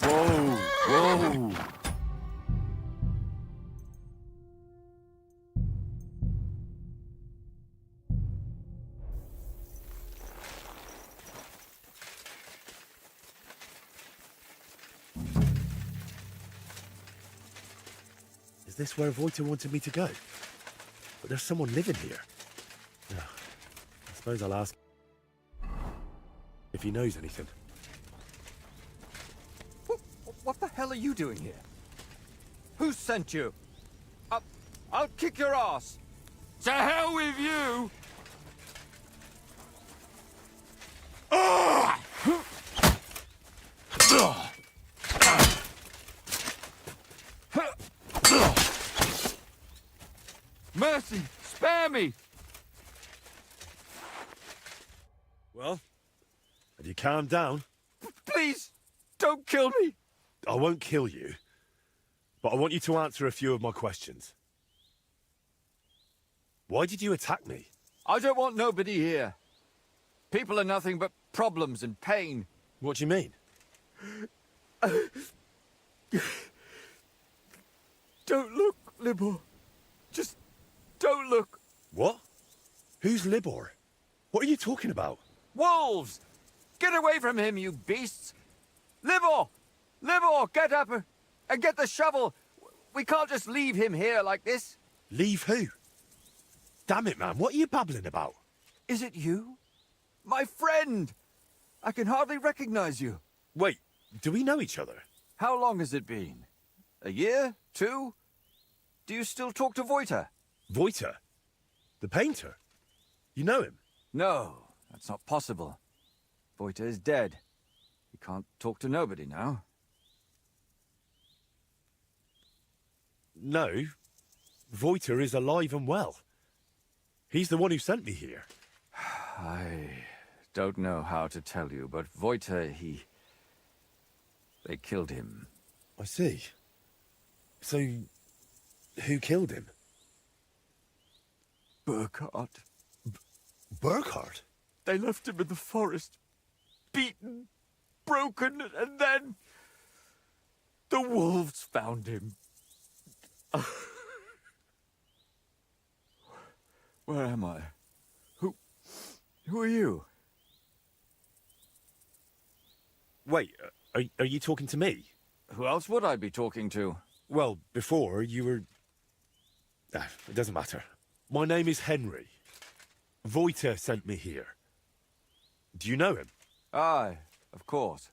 P: Whoa, whoa.
R: Is this where Voita wanted me to go? But there's someone living here. I suppose I'll ask if he knows anything.
S: What the hell are you doing here? Who sent you? I'll kick your ass!
P: To hell with you! Mercy! Spare me!
R: Well, have you calmed down?
S: Please, don't kill me!
R: I won't kill you, but I want you to answer a few of my questions. Why did you attack me?
S: I don't want nobody here. People are nothing but problems and pain.
R: What do you mean?
S: Don't look, Libor. Just don't look.
R: What? Who's Libor? What are you talking about?
S: Wolves! Get away from him, you beasts! Libor! Libor, get up and get the shovel. We can't just leave him here like this.
R: Leave who? Damn it, man, what are you babbling about?
S: Is it you? My friend! I can hardly recognize you.
R: Wait, do we know each other?
S: How long has it been? A year? 2? Do you still talk to Voita?
R: Voita? The painter? You know him?
S: No, that's not possible. Voita is dead. He can't talk to nobody now.
R: No. Voita is alive and well. He's the one who sent me here.
S: I don't know how to tell you, but Voita, they killed him.
R: I see. So, who killed him?
S: Burkhard.
R: Burkhard?
S: They left him in the forest, beaten, broken, and then the wolves found him. Where am I? Who are you?
R: Wait, are you talking to me?
S: Who else would I be talking to?
R: Well, before you were... it doesn't matter. My name is Henry. Voita sent me here. Do you know him?
S: Aye, of course.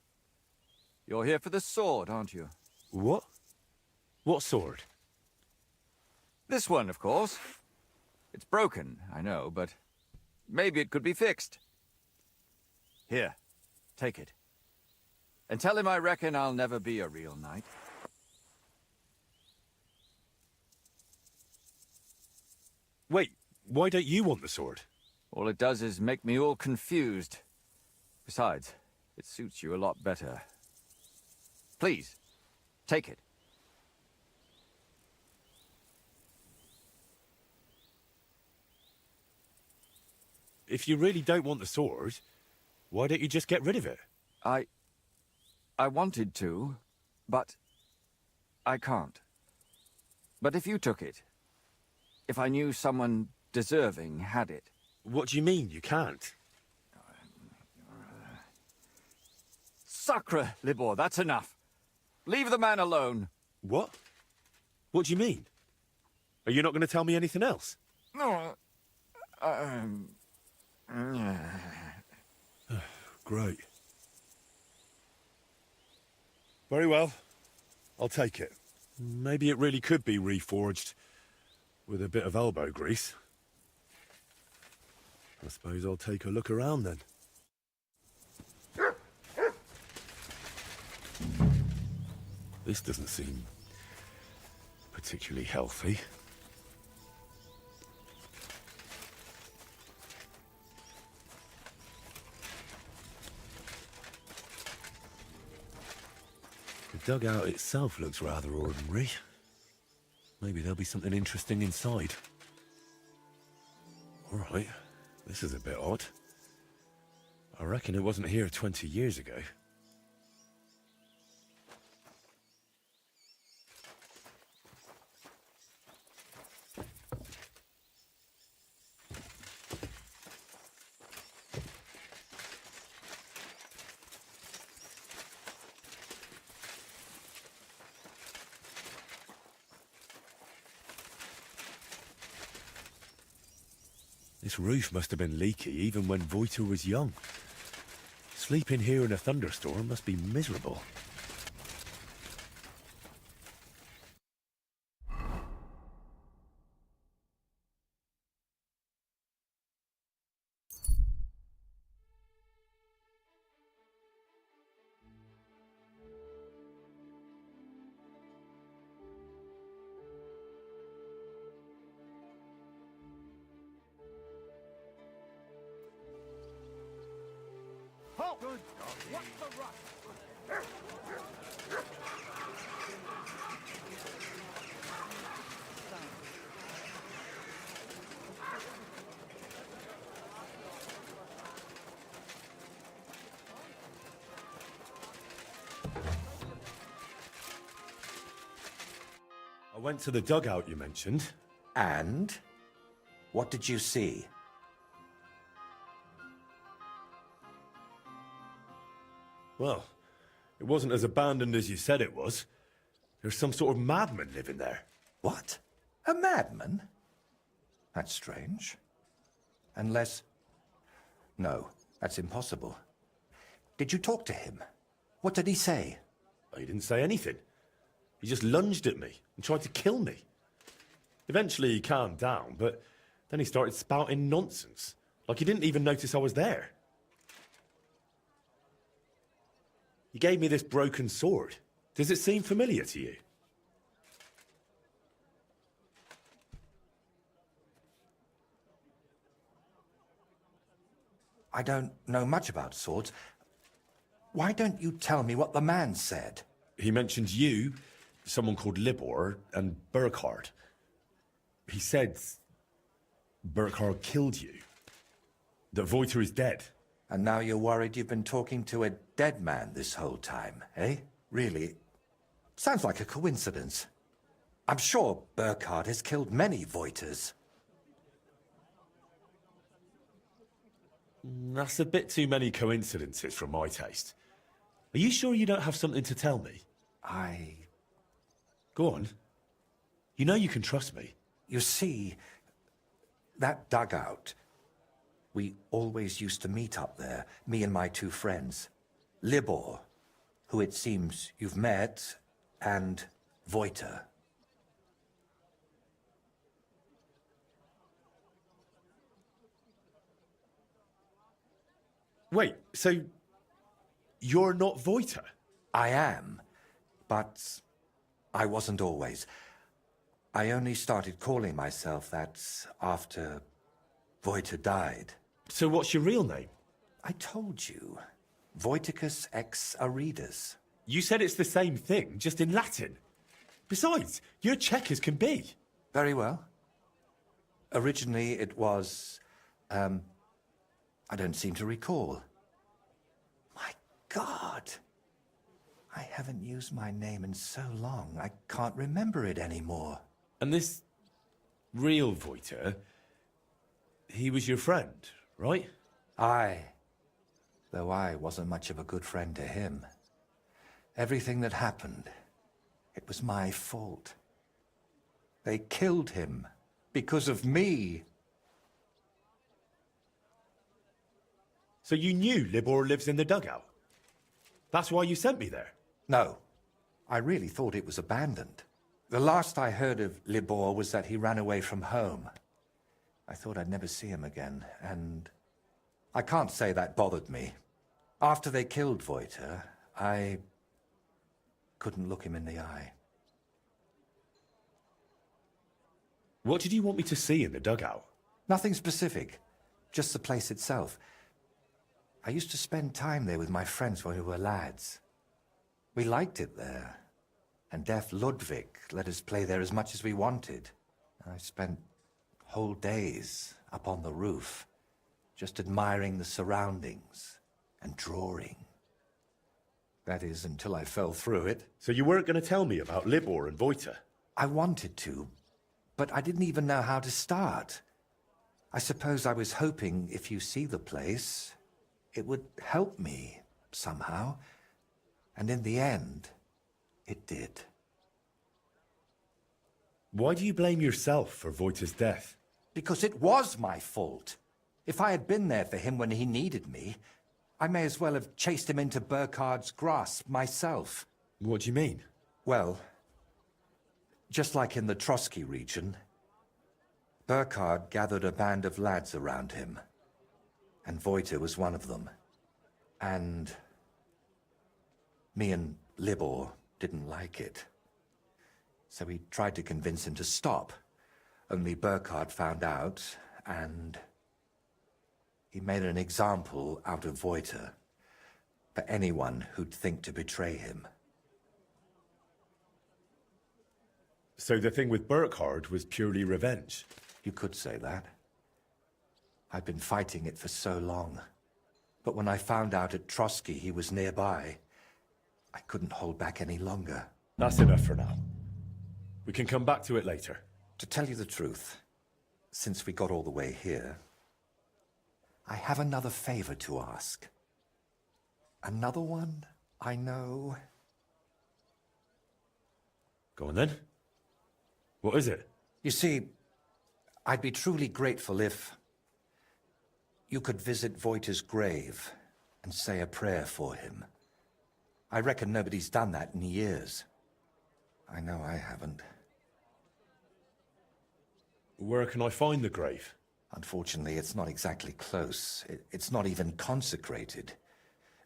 S: You're here for the sword, aren't you?
R: What? What sword?
S: This one, of course. It's broken, I know, but maybe it could be fixed. Here, take it. And tell him I reckon I'll never be a real knight.
R: Wait, why don't you want the sword?
S: All it does is make me all confused. Besides, it suits you a lot better. Please, take it.
R: If you really don't want the sword, why don't you just get rid of it?
S: I wanted to, but I can't. But if you took it, if I knew someone deserving had it...
R: What do you mean, you can't?
S: Sacre, Libor, that's enough. Leave the man alone.
R: What? What do you mean? Are you not going to tell me anything else?
S: No.
R: Great. Very well. I'll take it. Maybe it really could be reforged with a bit of elbow grease. I suppose I'll take a look around then. This doesn't seem particularly healthy. The dugout itself looks rather ordinary. Maybe there'll be something interesting inside. All right, this is a bit odd. I reckon it wasn't here 20 years ago. This roof must have been leaky even when Voiter was young. Sleeping here in a thunderstorm must be miserable.
A: Good doggy. What's the rush?
R: I went to the dugout you mentioned.
L: And? What did you see?
R: Well, it wasn't as abandoned as you said it was. There's some sort of madman living there.
L: What? A madman? That's strange. Unless... No, that's impossible. Did you talk to him? What did he say?
R: He didn't say anything. He just lunged at me and tried to kill me. Eventually he calmed down, but then he started spouting nonsense. Like he didn't even notice I was there. He gave me this broken sword. Does it seem familiar to you?
L: I don't know much about swords. Why don't you tell me what the man said?
R: He mentioned you, someone called Libor, and Burkhard. He said Burkhard killed you. That Voiter is dead.
L: And now you're worried you've been talking to a dead man this whole time, eh? Really? Sounds like a coincidence. I'm sure Burkhard has killed many Voiters.
R: That's a bit too many coincidences for my taste. Are you sure you don't have something to tell me? Go on. You know you can trust me.
L: You see, that dugout, we always used to meet up there, me and my two friends. Libor, who it seems you've met, and Voiter.
R: Wait, so you're not Voiter?
L: I am, but I wasn't always. I only started calling myself that after Voiter died.
R: So what's your real name?
L: I told you. Voiticus ex Aridus.
R: You said it's the same thing, just in Latin. Besides, you're Czech as can be.
L: Very well. Originally it was, I don't seem to recall. My God! I haven't used my name in so long, I can't remember it anymore.
R: And this real Voiter, he was your friend, right?
L: Aye. Though I wasn't much of a good friend to him. Everything that happened, it was my fault. They killed him because of me.
R: So you knew Libor lives in the dugout? That's why you sent me there?
L: No. I really thought it was abandoned. The last I heard of Libor was that he ran away from home. I thought I'd never see him again, and I can't say that bothered me. After they killed Voiter, I couldn't look him in the eye.
R: What did you want me to see in the dugout?
L: Nothing specific, just the place itself. I used to spend time there with my friends when we were lads. We liked it there, and deaf Ludwig let us play there as much as we wanted. I spent whole days up on the roof, just admiring the surroundings and drawing. That is, until I fell through it.
R: So you weren't going to tell me about Libor and Voiter?
L: I wanted to, but I didn't even know how to start. I suppose I was hoping if you see the place, it would help me somehow. And in the end, it did.
R: Why do you blame yourself for Voiter's death?
L: Because it was my fault. If I had been there for him when he needed me, I may as well have chased him into Burkhard's grasp myself.
R: What do you mean?
L: Well, just like in the Trotsky region, Burkhard gathered a band of lads around him, and Voiter was one of them. And me and Libor didn't like it. So we tried to convince him to stop. Only Burkhard found out, and he made an example out of Voiter for anyone who'd think to betray him.
R: So the thing with Burkhard was purely revenge?
L: You could say that. I'd been fighting it for so long. But when I found out at Trotsky he was nearby, I couldn't hold back any longer.
R: That's enough for now. We can come back to it later.
L: To tell you the truth, since we got all the way here, I have another favor to ask. Another one, I know.
R: Go on then. What is it?
L: You see, I'd be truly grateful if you could visit Voiter's grave and say a prayer for him. I reckon nobody's done that in years. I know I haven't.
R: Where can I find the grave?
L: Unfortunately, it's not exactly close. It's not even consecrated.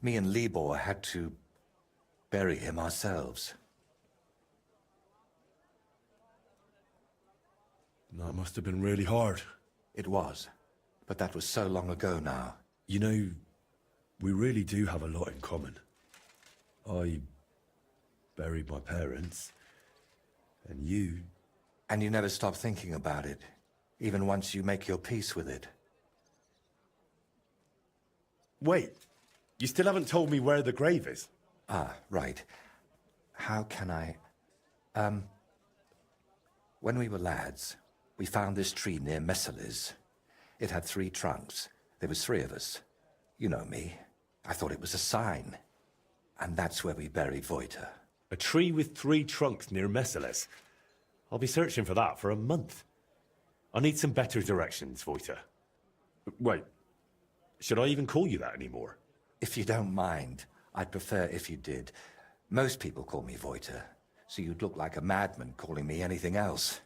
L: Me and Libor had to bury him ourselves.
R: That must have been really hard.
L: It was, but that was so long ago now.
R: You know, we really do have a lot in common. I buried my parents, and you...
L: And you never stop thinking about it, even once you make your peace with it.
R: Wait, you still haven't told me where the grave is?
L: Ah, right. How can I... When we were lads, we found this tree near Messeles. It had 3 trunks. There was 3 of us. You know me. I thought it was a sign. And that's where we buried Voiter.
R: A tree with 3 trunks near Messeles? I'll be searching for that for a month. I need some better directions, Voiter. Wait, should I even call you that anymore?
L: If you don't mind, I'd prefer if you did. Most people call me Voiter, so you'd look like a madman calling me anything else.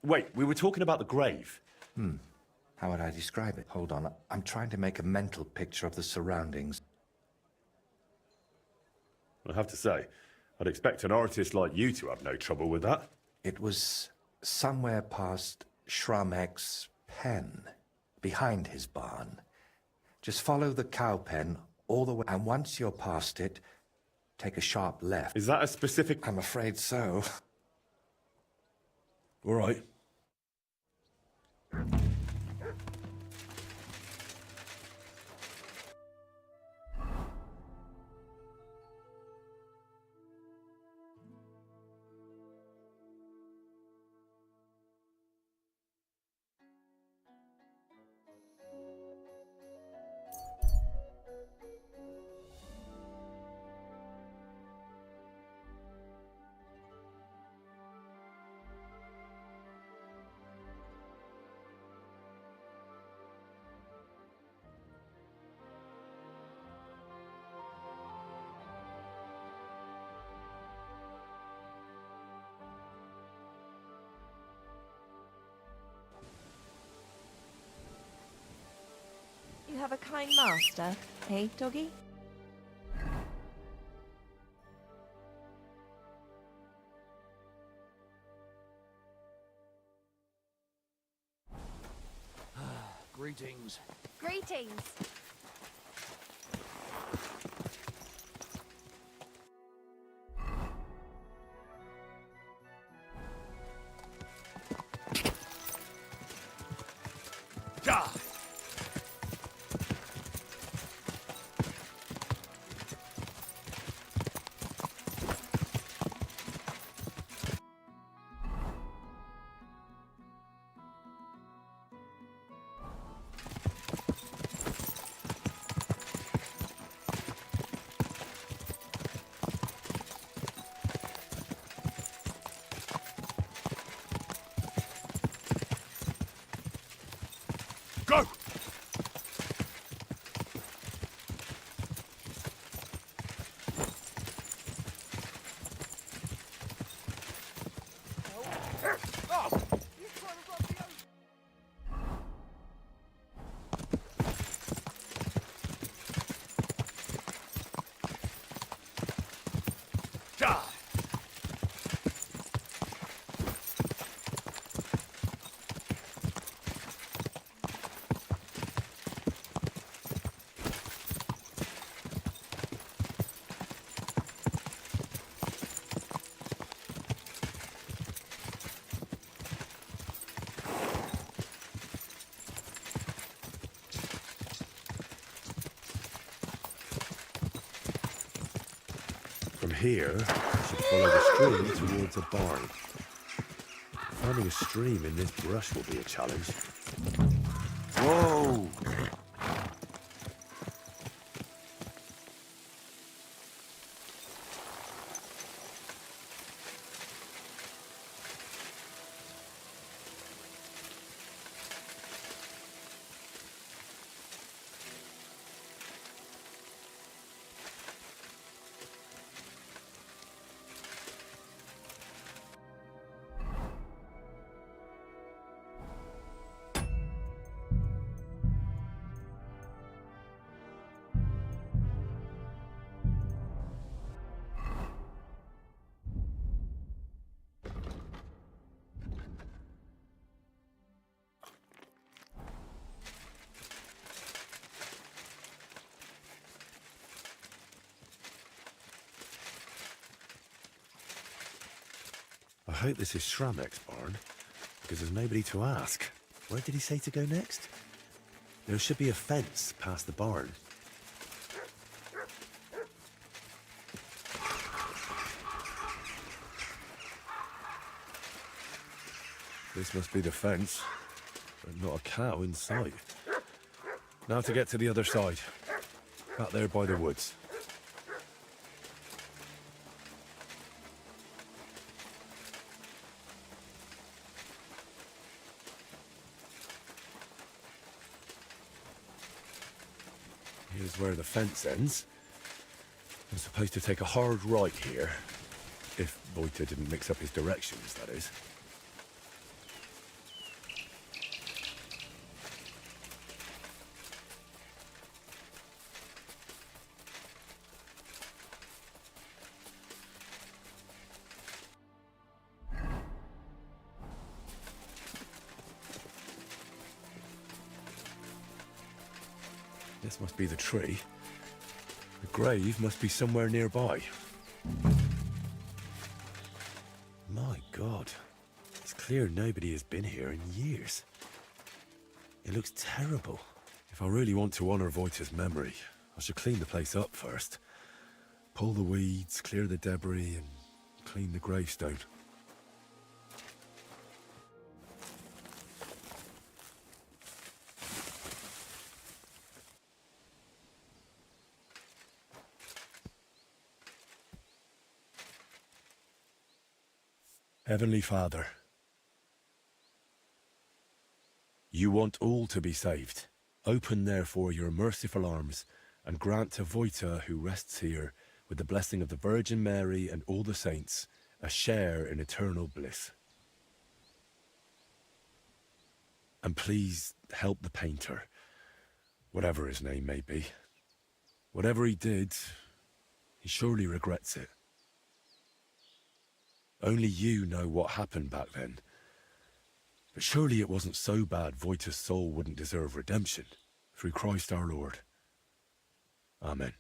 R: Wait, we were talking about the grave.
L: How would I describe it? Hold on, I'm trying to make a mental picture of the surroundings.
R: I have to say, I'd expect an artist like you to have no trouble with that.
L: It was somewhere past Schrammek's pen, behind his barn. Just follow the cow pen all the way, and once you're past it, take a sharp left.
R: Is that a specific...
L: I'm afraid so.
R: All right.
Q: have a kind master, hey, doggy?
O: Greetings.
F: Greetings.
K: Go!
R: From here, we should follow the stream towards a barn. Finding a stream in this brush will be a challenge.
K: Whoa!
R: I hope this is Shramek's barn, because there's nobody to ask. Where did he say to go next? There should be a fence past the barn. This must be the fence, but not a cow in sight. Now to get to the other side. Back there by the woods. Here's where the fence ends. I'm supposed to take a hard right here. If Voita didn't mix up his directions, that is. This must be the tree. The grave must be somewhere nearby. My God. It's clear nobody has been here in years. It looks terrible. If I really want to honor Voita's memory, I should clean the place up first. Pull the weeds, clear the debris, and clean the gravestone. Heavenly Father, you want all to be saved. Open therefore your merciful arms and grant to Voita, who rests here, with the blessing of the Virgin Mary and all the saints, a share in eternal bliss. And please help the painter. Whatever his name may be. Whatever he did, he surely regrets it. Only you know what happened back then. But surely it wasn't so bad Voita's soul wouldn't deserve redemption. Through Christ our Lord. Amen.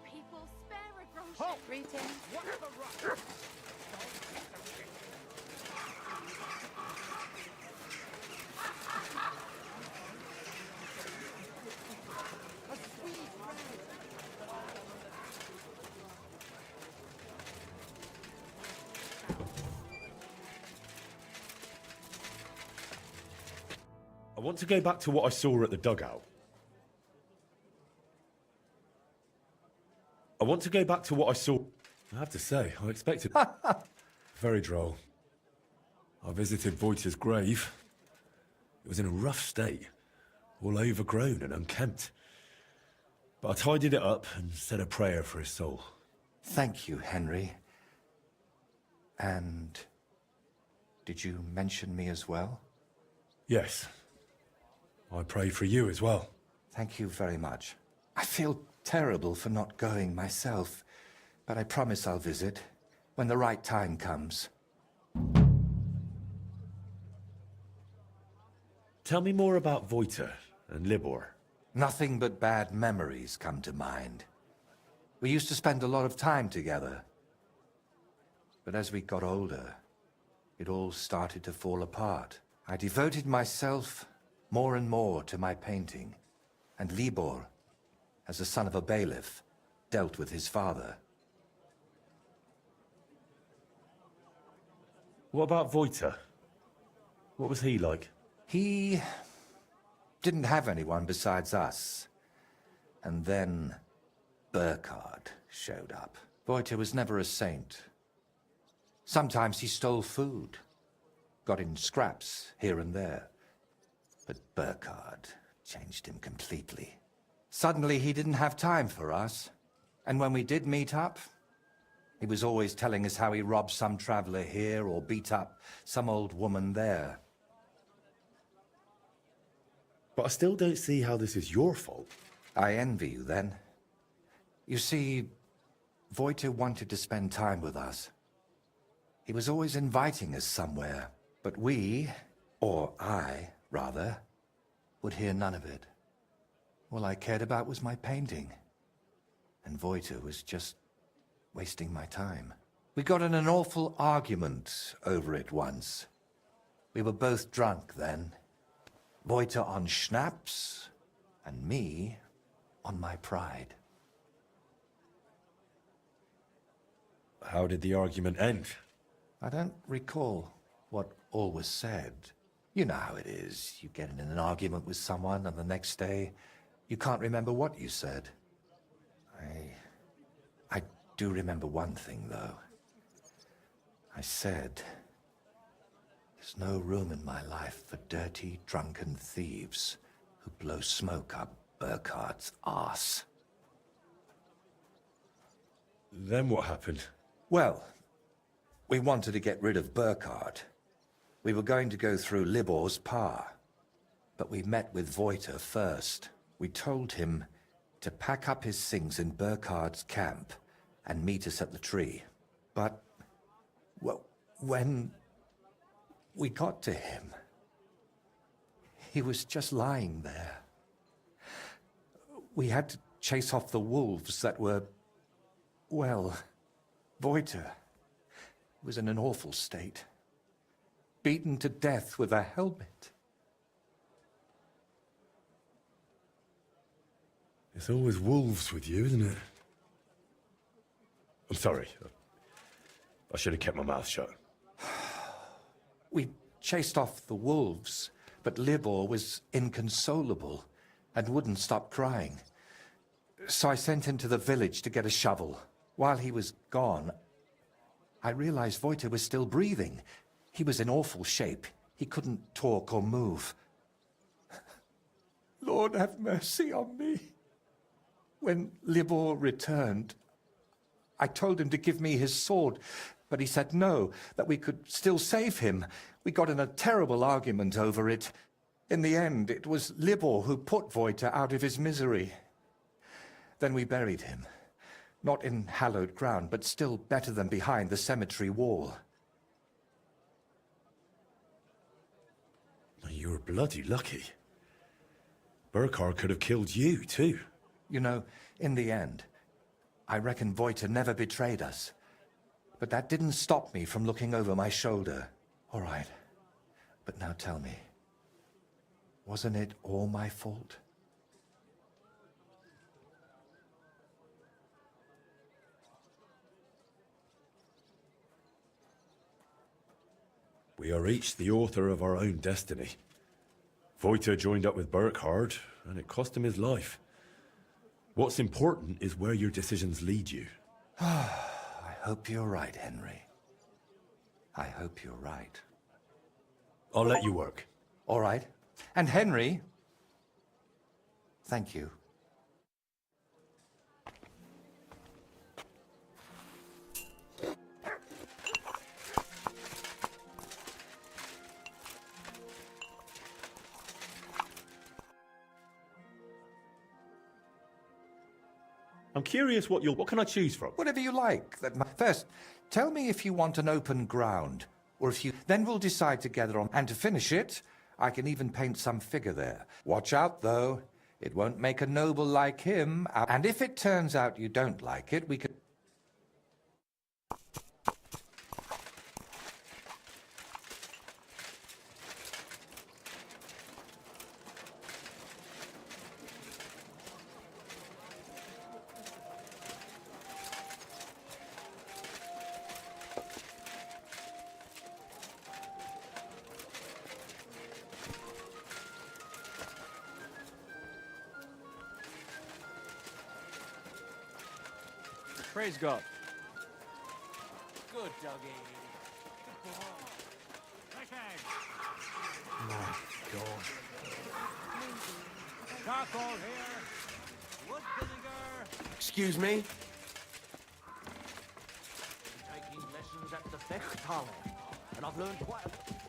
F: People, spare a groschen. Greetings.
R: I want to go back to what I saw at the dugout. I have to say, I expected... Very droll. I visited Voita's grave. It was in a rough state, all overgrown and unkempt. But I tidied it up and said a prayer for his soul.
L: Thank you, Henry. And did you mention me as well?
R: Yes. I prayed for you as well.
L: Thank you very much. I feel terrible for not going myself, but I promise I'll visit when the right time comes.
R: Tell me more about Voita and Libor.
L: Nothing but bad memories come to mind. We used to spend a lot of time together. But as we got older, it all started to fall apart. I devoted myself more and more to my painting, and Libor, as the son of a bailiff, dealt with his father.
R: What about Voita? What was he like?
L: He didn't have anyone besides us. And then Burkhard showed up. Voita was never a saint. Sometimes he stole food, got in scraps here and there. But Burkhard changed him completely. Suddenly he didn't have time for us. And when we did meet up, he was always telling us how he robbed some traveler here or beat up some old woman there.
R: But I still don't see how this is your fault.
L: I envy you, then. You see, Voita wanted to spend time with us. He was always inviting us somewhere, but we, or I, rather, would hear none of it. All I cared about was my painting. And Voita was just wasting my time. We got in an awful argument over it once. We were both drunk then. Voita on schnapps, and me on my pride.
R: How did the argument end?
L: I don't recall what all was said. You know how it is. You get in an argument with someone, and the next day, you can't remember what you said. I do remember one thing, though. I said, there's no room in my life for dirty, drunken thieves who blow smoke up Burkhard's arse.
R: Then what happened?
L: Well, we wanted to get rid of Burkhard. We were going to go through Libor's pa. But we met with Voita first. We told him to pack up his things in Burkhard's camp and meet us at the tree. But, well, when we got to him, he was just lying there. We had to chase off the wolves that were, well, Voita was in an awful state. Beaten to death with a helmet.
R: It's always wolves with you, isn't it? I'm sorry. I should have kept my mouth shut.
L: We chased off the wolves, but Libor was inconsolable, and wouldn't stop crying. So I sent him to the village to get a shovel. While he was gone, I realized Wojtek was still breathing. He was in awful shape. He couldn't talk or move. Lord, have mercy on me. When Libor returned, I told him to give me his sword, but he said no, that we could still save him. We got in a terrible argument over it. In the end, it was Libor who put Wojtek out of his misery. Then we buried him. Not in hallowed ground, but still better than behind the cemetery wall.
R: You were bloody lucky. Burkhard could have killed you, too.
L: You know, in the end, I reckon Wojtek never betrayed us. But that didn't stop me from looking over my shoulder. All right. But now tell me, wasn't it all my fault?
R: We are each the author of our own destiny. Wojtek joined up with Burkhard, and it cost him his life. What's important is where your decisions lead you.
L: I hope you're right, Henry. I hope you're right.
R: I'll let you work.
L: All right. And Henry, thank you.
R: I'm curious what can I choose from?
L: Whatever you like. First, tell me if you want an open ground, or if you... Then we'll decide together on... And to finish it, I can even paint some figure there. Watch out, though. It won't make a noble like him. And if it turns out you don't like it, we can...
P: Praise God. Good doggy. Good boy.
E: My God.
P: Charcoal here. Wood vinegar.
E: Excuse me?
A: Taking lessons at the Fechthalle, and I've learned quite a...